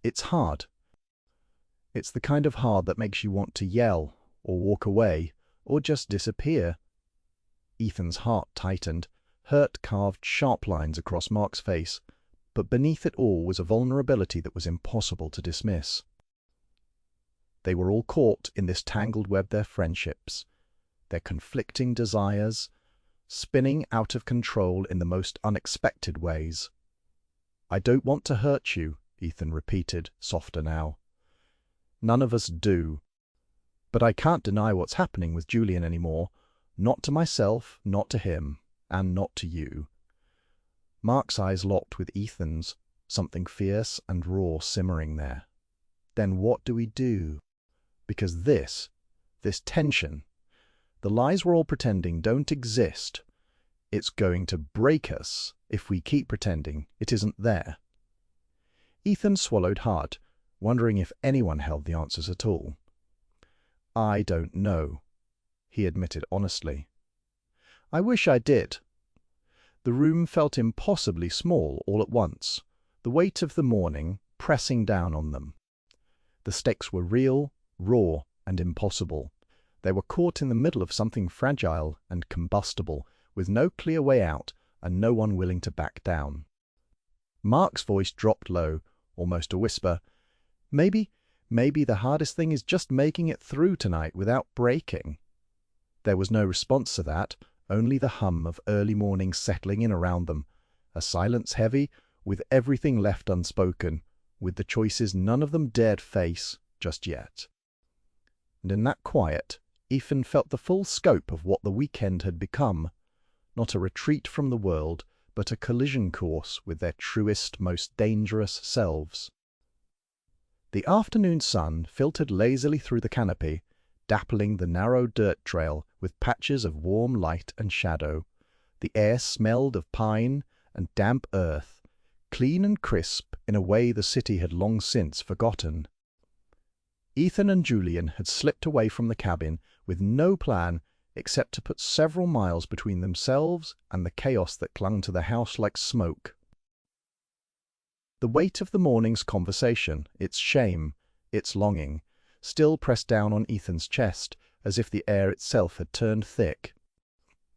"It's hard. It's the kind of hard that makes you want to yell, or walk away, or just disappear." Ethan's heart tightened, hurt carved sharp lines across Mark's face, but beneath it all was a vulnerability that was impossible to dismiss. They were all caught in this tangled web, their friendships, their conflicting desires, spinning out of control in the most unexpected ways. "I don't want to hurt you," Ethan repeated, softer now. "None of us do. But I can't deny what's happening with Julian anymore. Not to myself, not to him, and not to you." Mark's eyes locked with Ethan's, something fierce and raw simmering there. "Then what do we do? Because this tension, the lies we're all pretending don't exist. It's going to break us if we keep pretending it isn't there." Ethan swallowed hard, wondering if anyone held the answers at all. "I don't know," he admitted honestly. "I wish I did." The room felt impossibly small all at once, the weight of the morning pressing down on them. The stakes were real, raw, and impossible. They were caught in the middle of something fragile and combustible, with no clear way out and no one willing to back down. Mark's voice dropped low, almost a whisper. Maybe the hardest thing is just making it through tonight without breaking." There was no response to that, only the hum of early morning settling in around them, a silence heavy, with everything left unspoken, with the choices none of them dared face just yet. And in that quiet, Ethan felt the full scope of what the weekend had become, not a retreat from the world, but a collision course with their truest, most dangerous selves. The afternoon sun filtered lazily through the canopy, dappling the narrow dirt trail with patches of warm light and shadow. The air smelled of pine and damp earth, clean and crisp in a way the city had long since forgotten. Ethan and Julian had slipped away from the cabin with no plan except to put several miles between themselves and the chaos that clung to the house like smoke. The weight of the morning's conversation, its shame, its longing, still pressed down on Ethan's chest as if the air itself had turned thick.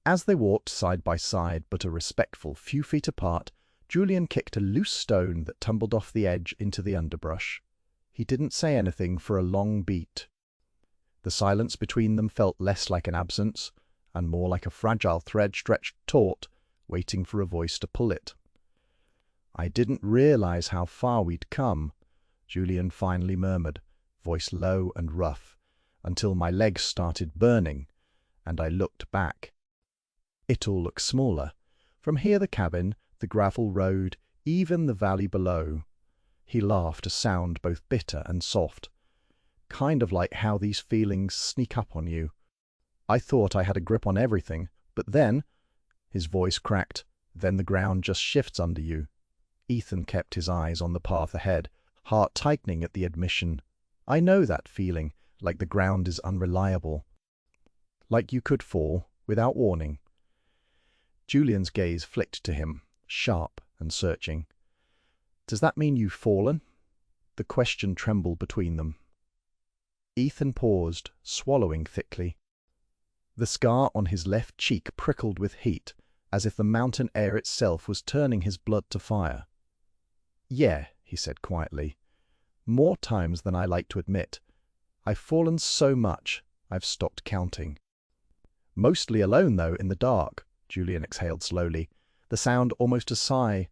As they walked side by side but a respectful few feet apart, Julian kicked a loose stone that tumbled off the edge into the underbrush. He didn't say anything for a long beat. The silence between them felt less like an absence, and more like a fragile thread stretched taut, waiting for a voice to pull it. "I didn't realize how far we'd come," Julian finally murmured, voice low and rough, "until my legs started burning, and I looked back. It all looked smaller. From here the cabin, the gravel road, even the valley below." He laughed, a sound both bitter and soft. kind of like how these feelings sneak up on you. I thought I had a grip on everything, but then, his voice cracked, then the ground just shifts under you. Ethan kept his eyes on the path ahead, heart tightening at the admission. I know that feeling, like the ground is unreliable. Like you could fall, without warning. Julian's gaze flicked to him, sharp and searching. Does that mean you've fallen? The question trembled between them. Ethan paused, swallowing thickly. The scar on his left cheek prickled with heat, as if the mountain air itself was turning his blood to fire. Yeah, he said quietly. More times than I like to admit. I've fallen so much, I've stopped counting. Mostly alone, though, in the dark, Julian exhaled slowly, the sound almost a sigh.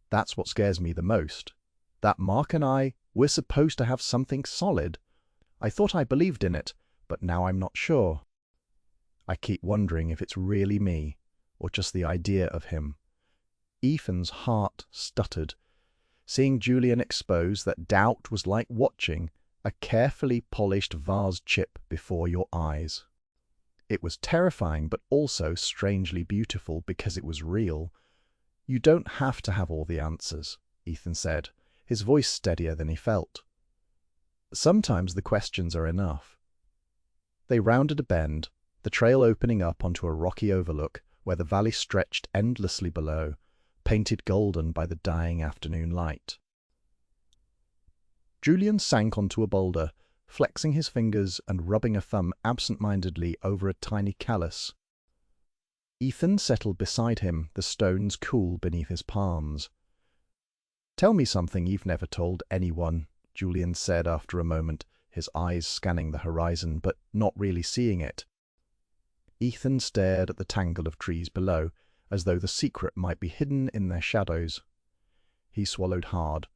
That's what scares me the most. That Mark and I, we're supposed to have something solid. I thought I believed in it, but now I'm not sure. I keep wondering if it's really me, or just the idea of him. Ethan's heart stuttered. Seeing Julian expose that doubt was like watching a carefully polished vase chip before your eyes. It was terrifying, but also strangely beautiful because it was real. You don't have to have all the answers, Ethan said, his voice steadier than he felt. Sometimes the questions are enough. They rounded a bend, the trail opening up onto a rocky overlook where the valley stretched endlessly below, painted golden by the dying afternoon light. Julian sank onto a boulder, flexing his fingers and rubbing a thumb absent-mindedly over a tiny callus. Ethan settled beside him, the stones cool beneath his palms. "Tell me something you've never told anyone," Julian said after a moment, his eyes scanning the horizon but not really seeing it. Ethan stared at the tangle of trees below, as though the secret might be hidden in their shadows. He swallowed hard.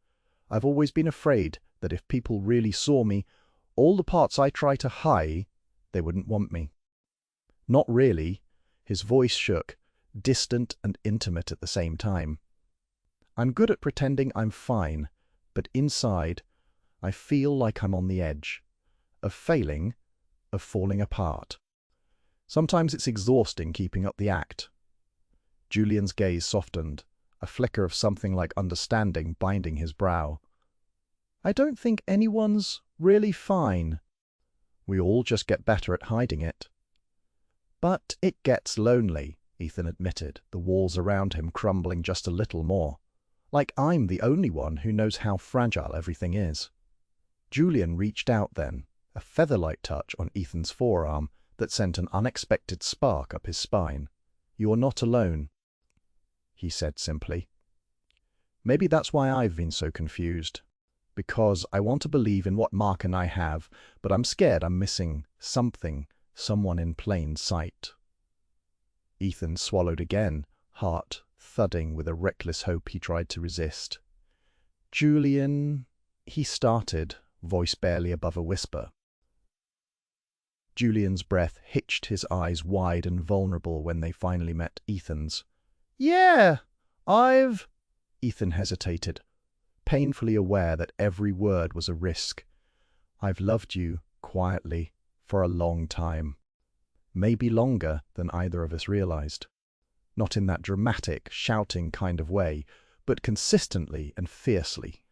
"I've always been afraid that if people really saw me, all the parts I try to hide, they wouldn't want me." "Not really." His voice shook, distant and intimate at the same time. "I'm good at pretending I'm fine, but inside, I feel like I'm on the edge. Of failing, of falling apart. Sometimes it's exhausting keeping up the act." Julian's gaze softened, a flicker of something like understanding binding his brow. "I don't think anyone's really fine. We all just get better at hiding it." "But it gets lonely," Ethan admitted, the walls around him crumbling just a little more. "Like I'm the only one who knows how fragile everything is." Julian reached out then, a feather-like touch on Ethan's forearm that sent an unexpected spark up his spine. "You're not alone," he said simply. "Maybe that's why I've been so confused. Because I want to believe in what Mark and I have, but I'm scared I'm missing something, someone in plain sight." Ethan swallowed again, heart thudding with a reckless hope he tried to resist. "Julian," he started, voice barely above a whisper. Julian's breath hitched, his eyes wide and vulnerable when they finally met Ethan's. "Yeah, Ethan hesitated, painfully aware that every word was a risk. "I've loved you, quietly, for a long time. Maybe longer than either of us realized. Not in that dramatic, shouting kind of way, but consistently and fiercely."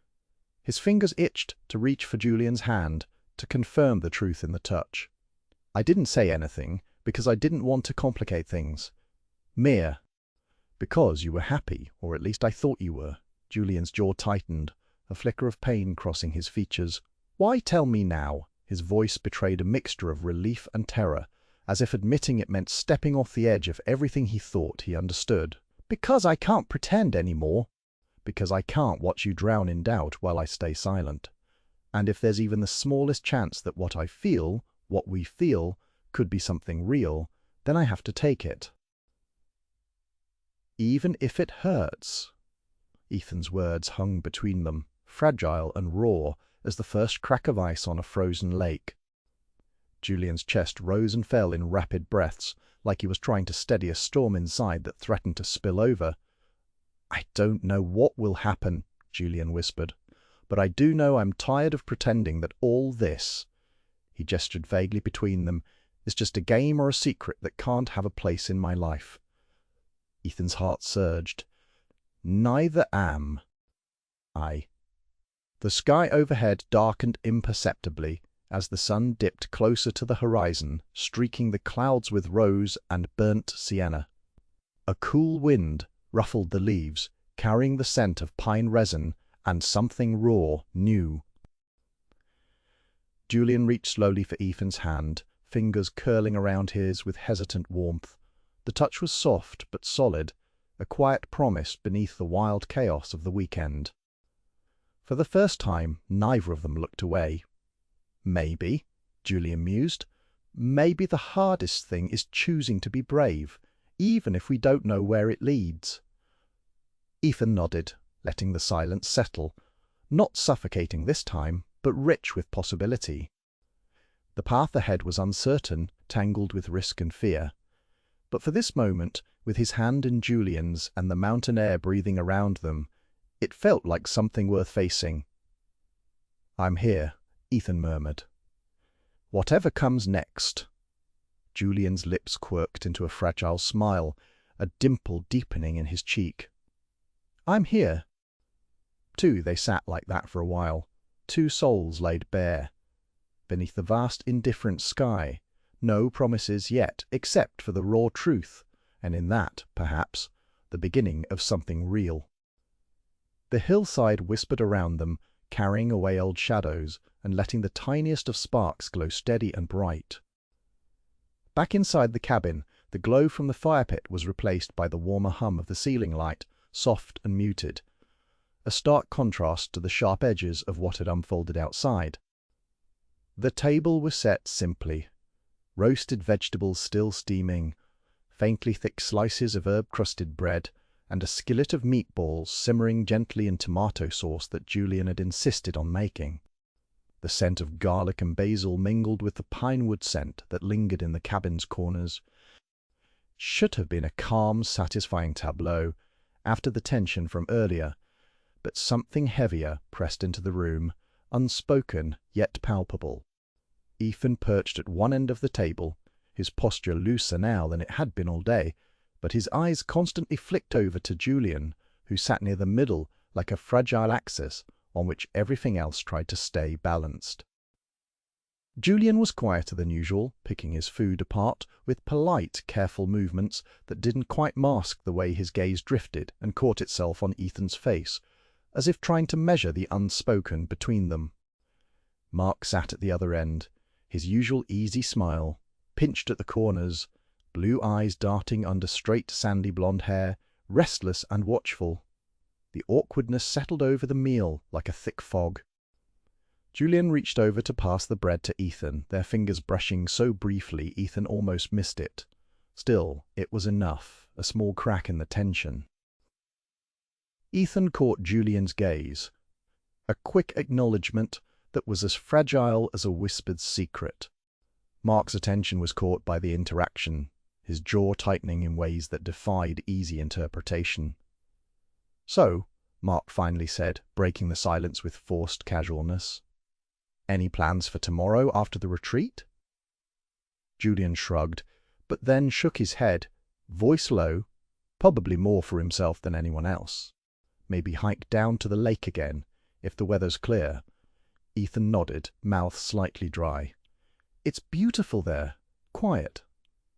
His fingers itched to reach for Julian's hand, to confirm the truth in the touch. "I didn't say anything, because I didn't want to complicate things. Mere. Because you were happy, or at least I thought you were." Julian's jaw tightened, a flicker of pain crossing his features. "Why tell me now?" His voice betrayed a mixture of relief and terror, as if admitting it meant stepping off the edge of everything he thought he understood. "Because I can't pretend anymore. Because I can't watch you drown in doubt while I stay silent. And if there's even the smallest chance that what I feel, what we feel, could be something real, then I have to take it. Even if it hurts." Ethan's words hung between them, fragile and raw as the first crack of ice on a frozen lake. Julian's chest rose and fell in rapid breaths, like he was trying to steady a storm inside that threatened to spill over. "I don't know what will happen," Julian whispered, "but I do know I'm tired of pretending that all this, he gestured vaguely between them, is just a game or a secret that can't have a place in my life. Ethan's heart surged. Neither am I. The sky overhead darkened imperceptibly as the sun dipped closer to the horizon, streaking the clouds with rose and burnt sienna. A cool wind ruffled the leaves, carrying the scent of pine resin and something raw, new. Julian reached slowly for Ethan's hand, fingers curling around his with hesitant warmth. The touch was soft but solid, a quiet promise beneath the wild chaos of the weekend. For the first time, neither of them looked away. Maybe, Julian mused, maybe the hardest thing is choosing to be brave, even if we don't know where it leads. Ethan nodded, letting the silence settle, not suffocating this time, but rich with possibility. The path ahead was uncertain, tangled with risk and fear. But for this moment, with his hand in Julian's and the mountain air breathing around them, it felt like something worth facing. "I'm here," Ethan murmured. "Whatever comes next." Julian's lips quirked into a fragile smile, a dimple deepening in his cheek. "I'm here." They sat like that for a while, two souls laid bare. Beneath the vast indifferent sky, no promises yet except for the raw truth, and in that, perhaps, the beginning of something real. The hillside whispered around them, carrying away old shadows and letting the tiniest of sparks glow steady and bright. Back inside the cabin, the glow from the fire pit was replaced by the warmer hum of the ceiling light, soft and muted, a stark contrast to the sharp edges of what had unfolded outside. The table was set simply, roasted vegetables still steaming, faintly thick slices of herb-crusted bread, and a skillet of meatballs simmering gently in tomato sauce that Julian had insisted on making. The scent of garlic and basil mingled with the pinewood scent that lingered in the cabin's corners. It should have been a calm, satisfying tableau, after the tension from earlier, but something heavier pressed into the room, unspoken yet palpable. Ethan perched at one end of the table, his posture looser now than it had been all day, but his eyes constantly flicked over to Julian, who sat near the middle like a fragile axis on which everything else tried to stay balanced. Julian was quieter than usual, picking his food apart with polite, careful movements that didn't quite mask the way his gaze drifted and caught itself on Ethan's face, as if trying to measure the unspoken between them. Mark sat at the other end, his usual easy smile, pinched at the corners, blue eyes darting under straight sandy blonde hair, restless and watchful. The awkwardness settled over the meal like a thick fog. Julian reached over to pass the bread to Ethan, their fingers brushing so briefly Ethan almost missed it. Still, it was enough, a small crack in the tension. Ethan caught Julian's gaze, a quick acknowledgement that was as fragile as a whispered secret. Mark's attention was caught by the interaction, his jaw tightening in ways that defied easy interpretation. "So," Mark finally said, breaking the silence with forced casualness, "any plans for tomorrow after the retreat?" Julian shrugged, but then shook his head, voice low, probably more for himself than anyone else. "Maybe hike down to the lake again, if the weather's clear." Ethan nodded, mouth slightly dry. "It's beautiful there, quiet."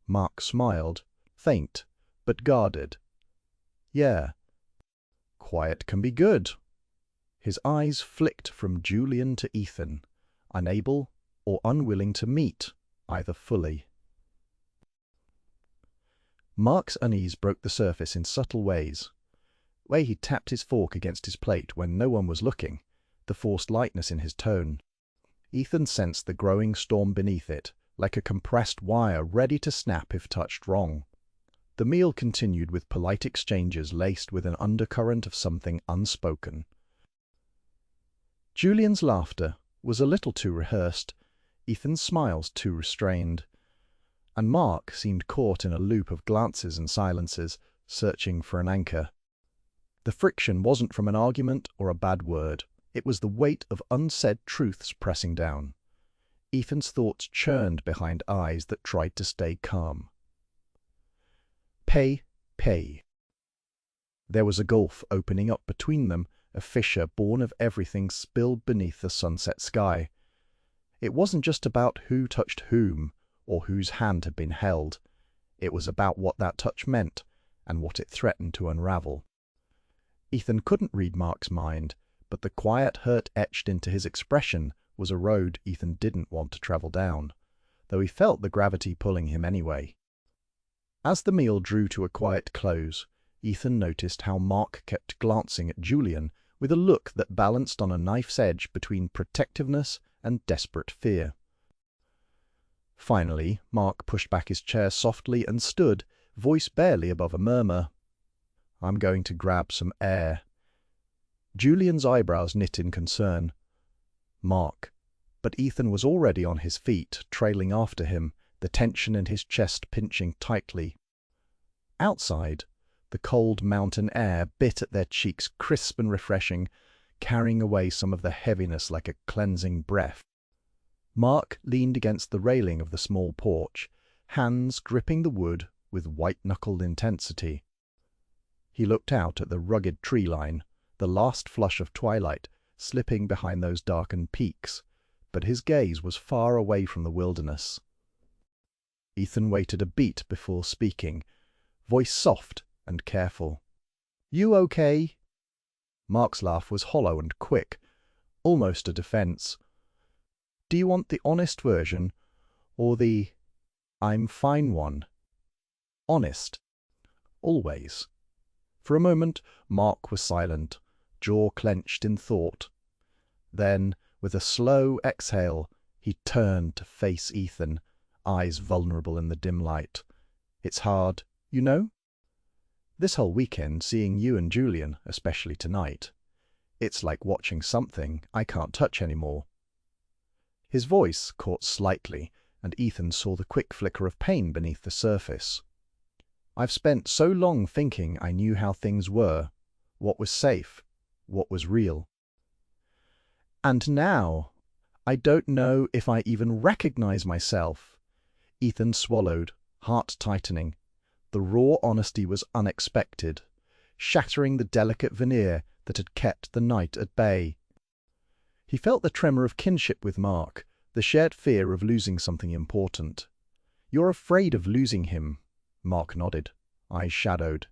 Mark smiled, faint, but guarded. "Yeah, quiet can be good." His eyes flicked from Julian to Ethan, unable or unwilling to meet either fully. Mark's unease broke the surface in subtle ways. Way he tapped his fork against his plate when no one was looking, the forced lightness in his tone. Ethan sensed the growing storm beneath it, like a compressed wire ready to snap if touched wrong. The meal continued with polite exchanges laced with an undercurrent of something unspoken. Julian's laughter was a little too rehearsed, Ethan's smiles too restrained, and Mark seemed caught in a loop of glances and silences, searching for an anchor. The friction wasn't from an argument or a bad word. It was the weight of unsaid truths pressing down. Ethan's thoughts churned behind eyes that tried to stay calm. Pay. There was a gulf opening up between them, a fissure born of everything spilled beneath the sunset sky. It wasn't just about who touched whom, or whose hand had been held. It was about what that touch meant, and what it threatened to unravel. Ethan couldn't read Mark's mind, but the quiet hurt etched into his expression was a road Ethan didn't want to travel down, though he felt the gravity pulling him anyway. As the meal drew to a quiet close, Ethan noticed how Mark kept glancing at Julian with a look that balanced on a knife's edge between protectiveness and desperate fear. Finally, Mark pushed back his chair softly and stood, voice barely above a murmur. "I'm going to grab some air." Julian's eyebrows knit in concern. Mark. But Ethan was already on his feet, trailing after him, the tension in his chest pinching tightly. Outside, the cold mountain air bit at their cheeks crisp and refreshing, carrying away some of the heaviness like a cleansing breath. Mark leaned against the railing of the small porch, hands gripping the wood with white-knuckled intensity. He looked out at the rugged tree line, the last flush of twilight slipping behind those darkened peaks, but his gaze was far away from the wilderness. Ethan waited a beat before speaking, voice soft and careful. "You okay?" Mark's laugh was hollow and quick, almost a defense. "Do you want the honest version, or the 'I'm fine' one?" "Honest. Always." For a moment, Mark was silent, jaw clenched in thought. Then, with a slow exhale, he turned to face Ethan, eyes vulnerable in the dim light. "It's hard, you know? This whole weekend, seeing you and Julian, especially tonight. It's like watching something I can't touch anymore." His voice caught slightly, and Ethan saw the quick flicker of pain beneath the surface. "I've spent so long thinking I knew how things were, what was safe, what was real. And now, I don't know if I even recognize myself." Ethan swallowed, heart tightening. The raw honesty was unexpected, shattering the delicate veneer that had kept the night at bay. He felt the tremor of kinship with Mark, the shared fear of losing something important. "You're afraid of losing him." Mark nodded, eyes shadowed.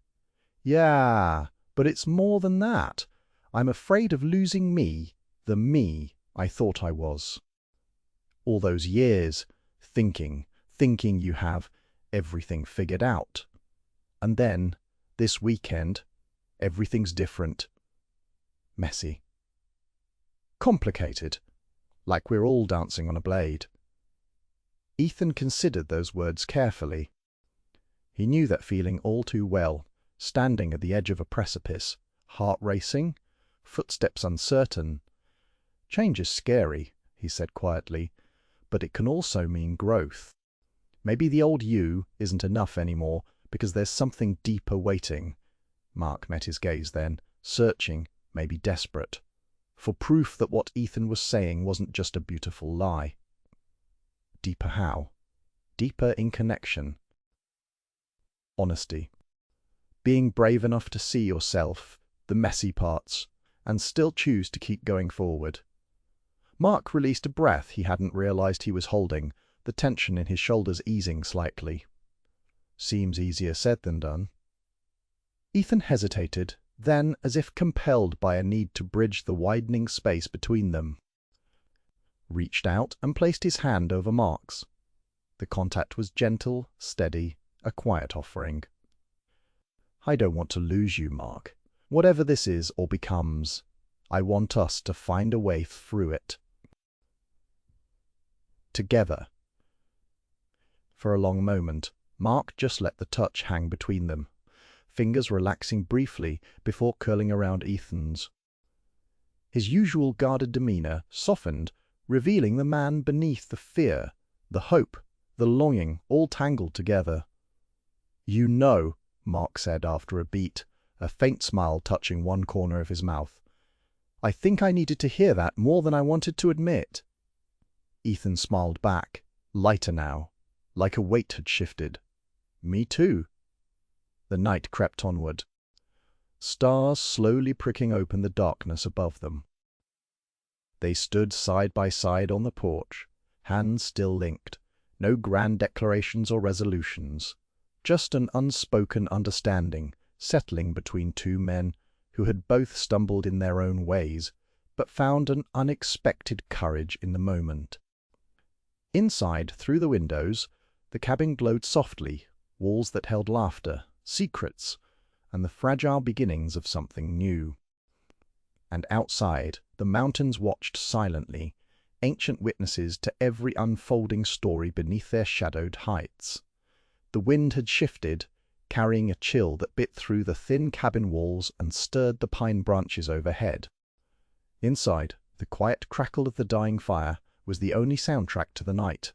"Yeah, but it's more than that. I'm afraid of losing me, the me I thought I was. All those years, thinking you have everything figured out. And then, this weekend, everything's different. Messy. Complicated. Like we're all dancing on a blade." Ethan considered those words carefully. He knew that feeling all too well, standing at the edge of a precipice, heart racing, footsteps uncertain. "Change is scary," he said quietly, "but it can also mean growth. Maybe the old you isn't enough anymore because there's something deeper waiting." Mark met his gaze then, searching, maybe desperate, for proof that what Ethan was saying wasn't just a beautiful lie. Deeper how? Deeper in connection. Honesty. Being brave enough to see yourself, the messy parts, and still choose to keep going forward. Mark released a breath he hadn't realized he was holding, the tension in his shoulders easing slightly. Seems easier said than done. Ethan hesitated, then, as if compelled by a need to bridge the widening space between them, reached out and placed his hand over Mark's. The contact was gentle, steady, a quiet offering. "I don't want to lose you, Mark. Whatever this is or becomes, I want us to find a way through it. Together." For a long moment, Mark just let the touch hang between them, fingers relaxing briefly before curling around Ethan's. His usual guarded demeanor softened, revealing the man beneath the fear, the hope, the longing, all tangled together. "You know," Mark said after a beat, a faint smile touching one corner of his mouth. "I think I needed to hear that more than I wanted to admit." Ethan smiled back, lighter now, like a weight had shifted. Me too. The night crept onward, stars slowly pricking open the darkness above them. They stood side by side on the porch, hands still linked, no grand declarations or resolutions, just an unspoken understanding settling between two men who had both stumbled in their own ways, but found an unexpected courage in the moment. Inside, through the windows, the cabin glowed softly, walls that held laughter, secrets, and the fragile beginnings of something new. And outside, the mountains watched silently, ancient witnesses to every unfolding story beneath their shadowed heights. The wind had shifted, carrying a chill that bit through the thin cabin walls and stirred the pine branches overhead. Inside, the quiet crackle of the dying fire was the only soundtrack to the night,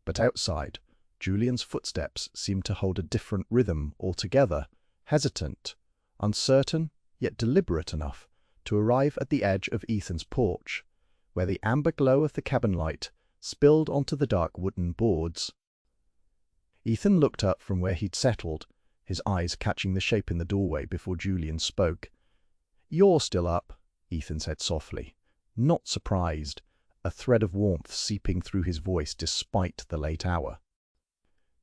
but outside, Julian's footsteps seemed to hold a different rhythm altogether, hesitant, uncertain, yet deliberate enough to arrive at the edge of Ethan's porch, where the amber glow of the cabin light spilled onto the dark wooden boards. Ethan looked up from where he'd settled, his eyes catching the shape in the doorway before Julian spoke. "You're still up," Ethan said softly, not surprised, a thread of warmth seeping through his voice despite the late hour.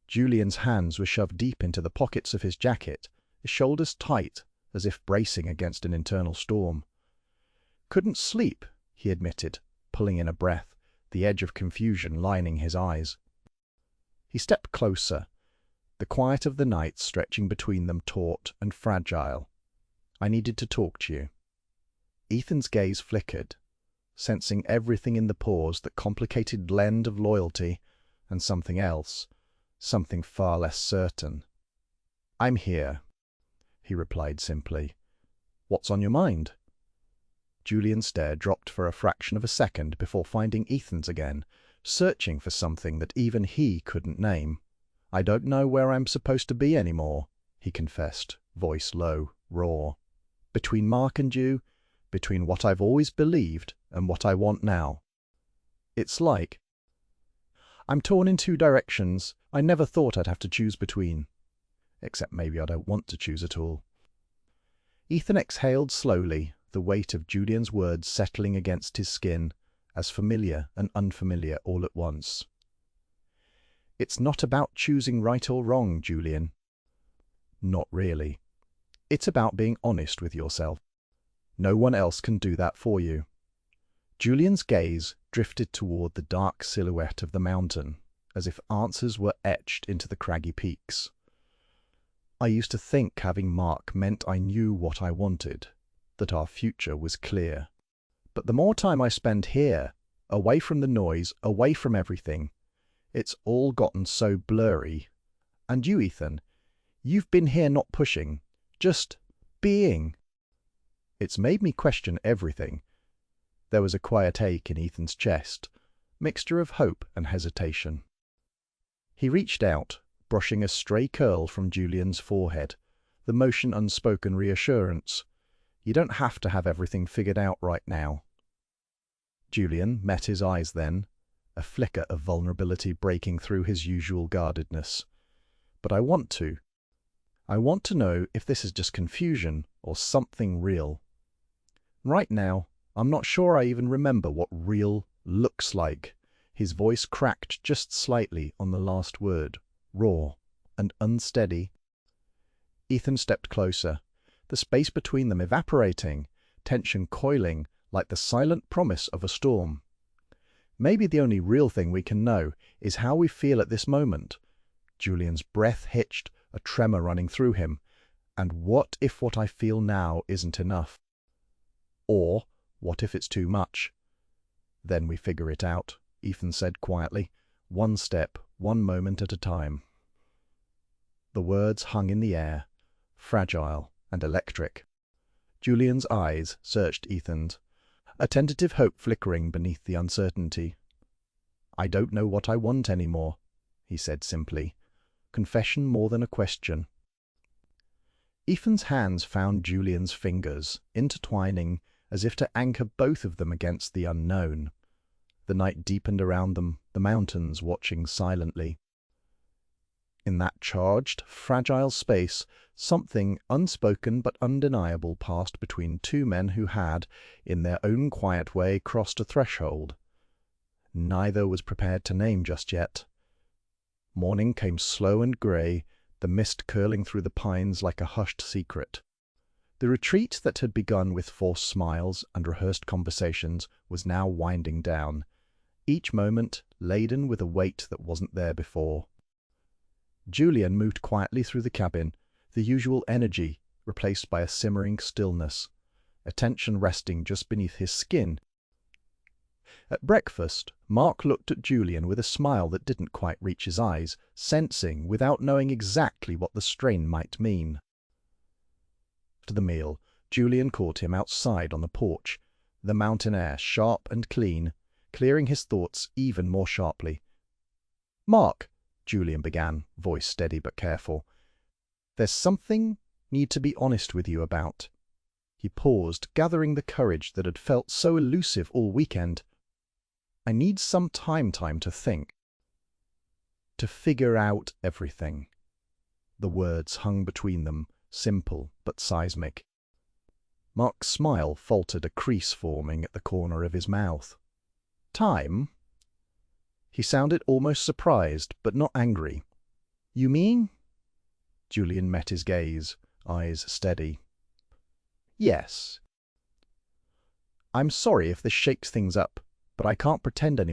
Julian's hands were shoved deep into the pockets of his jacket, his shoulders tight, as if bracing against an internal storm. "Couldn't sleep," he admitted, pulling in a breath, the edge of confusion lining his eyes. He stepped closer, the quiet of the night stretching between them taut and fragile. "I needed to talk to you." Ethan's gaze flickered, sensing everything in the pause that complicated blend of loyalty and something else, something far less certain. "I'm here," he replied simply. "What's on your mind?" Julian's stare dropped for a fraction of a second before finding Ethan's again, searching for something that even he couldn't name. "I don't know where I'm supposed to be anymore," he confessed, voice low, raw. "Between Mark and you, between what I've always believed and what I want now. It's like I'm torn in two directions I never thought I'd have to choose between. Except maybe I don't want to choose at all." Ethan exhaled slowly, the weight of Julian's words settling against his skin, as familiar and unfamiliar all at once. "It's not about choosing right or wrong, Julian." "Not really. It's about being honest with yourself. No one else can do that for you." Julian's gaze drifted toward the dark silhouette of the mountain, as if answers were etched into the craggy peaks. "I used to think having Mark meant I knew what I wanted, that our future was clear. But the more time I spend here, away from the noise, away from everything, it's all gotten so blurry. And you, Ethan, you've been here not pushing, just being. It's made me question everything." There was a quiet ache in Ethan's chest, mixture of hope and hesitation. He reached out, brushing a stray curl from Julian's forehead, the motion unspoken reassurance. "You don't have to have everything figured out right now." Julian met his eyes then, a flicker of vulnerability breaking through his usual guardedness. "But I want to. I want to know if this is just confusion or something real. Right now, I'm not sure I even remember what real looks like." His voice cracked just slightly on the last word, raw and unsteady. Ethan stepped closer, the space between them evaporating, tension coiling like the silent promise of a storm. "Maybe the only real thing we can know is how we feel at this moment." Julian's breath hitched, a tremor running through him. "And what if what I feel now isn't enough? Or what if it's too much?" "Then we figure it out," Ethan said quietly, "one step, one moment at a time." The words hung in the air, fragile and electric. Julian's eyes searched Ethan's, a tentative hope flickering beneath the uncertainty. "I don't know what I want anymore," he said simply, confession more than a question. Ethan's hands found Julian's fingers, intertwining as if to anchor both of them against the unknown. The night deepened around them, the mountains watching silently. In that charged, fragile space, something unspoken but undeniable passed between two men who had, in their own quiet way, crossed a threshold. Neither was prepared to name just yet. Morning came slow and grey, the mist curling through the pines like a hushed secret. The retreat that had begun with forced smiles and rehearsed conversations was now winding down, each moment laden with a weight that wasn't there before. Julian moved quietly through the cabin, the usual energy replaced by a simmering stillness, attention resting just beneath his skin. At breakfast, Mark looked at Julian with a smile that didn't quite reach his eyes, sensing, without knowing exactly what the strain might mean. After the meal, Julian caught him outside on the porch, the mountain air sharp and clean, clearing his thoughts even more sharply. "Mark," Julian began, voice steady but careful, "there's something need to be honest with you about." He paused, gathering the courage that had felt so elusive all weekend. "I need some time to think. To figure out everything." The words hung between them, simple but seismic. Mark's smile faltered, a crease forming at the corner of his mouth. "Time?" He sounded almost surprised, but not angry. "You mean?" Julian met his gaze, eyes steady. "Yes. I'm sorry if this shakes things up, but I can't pretend anymore.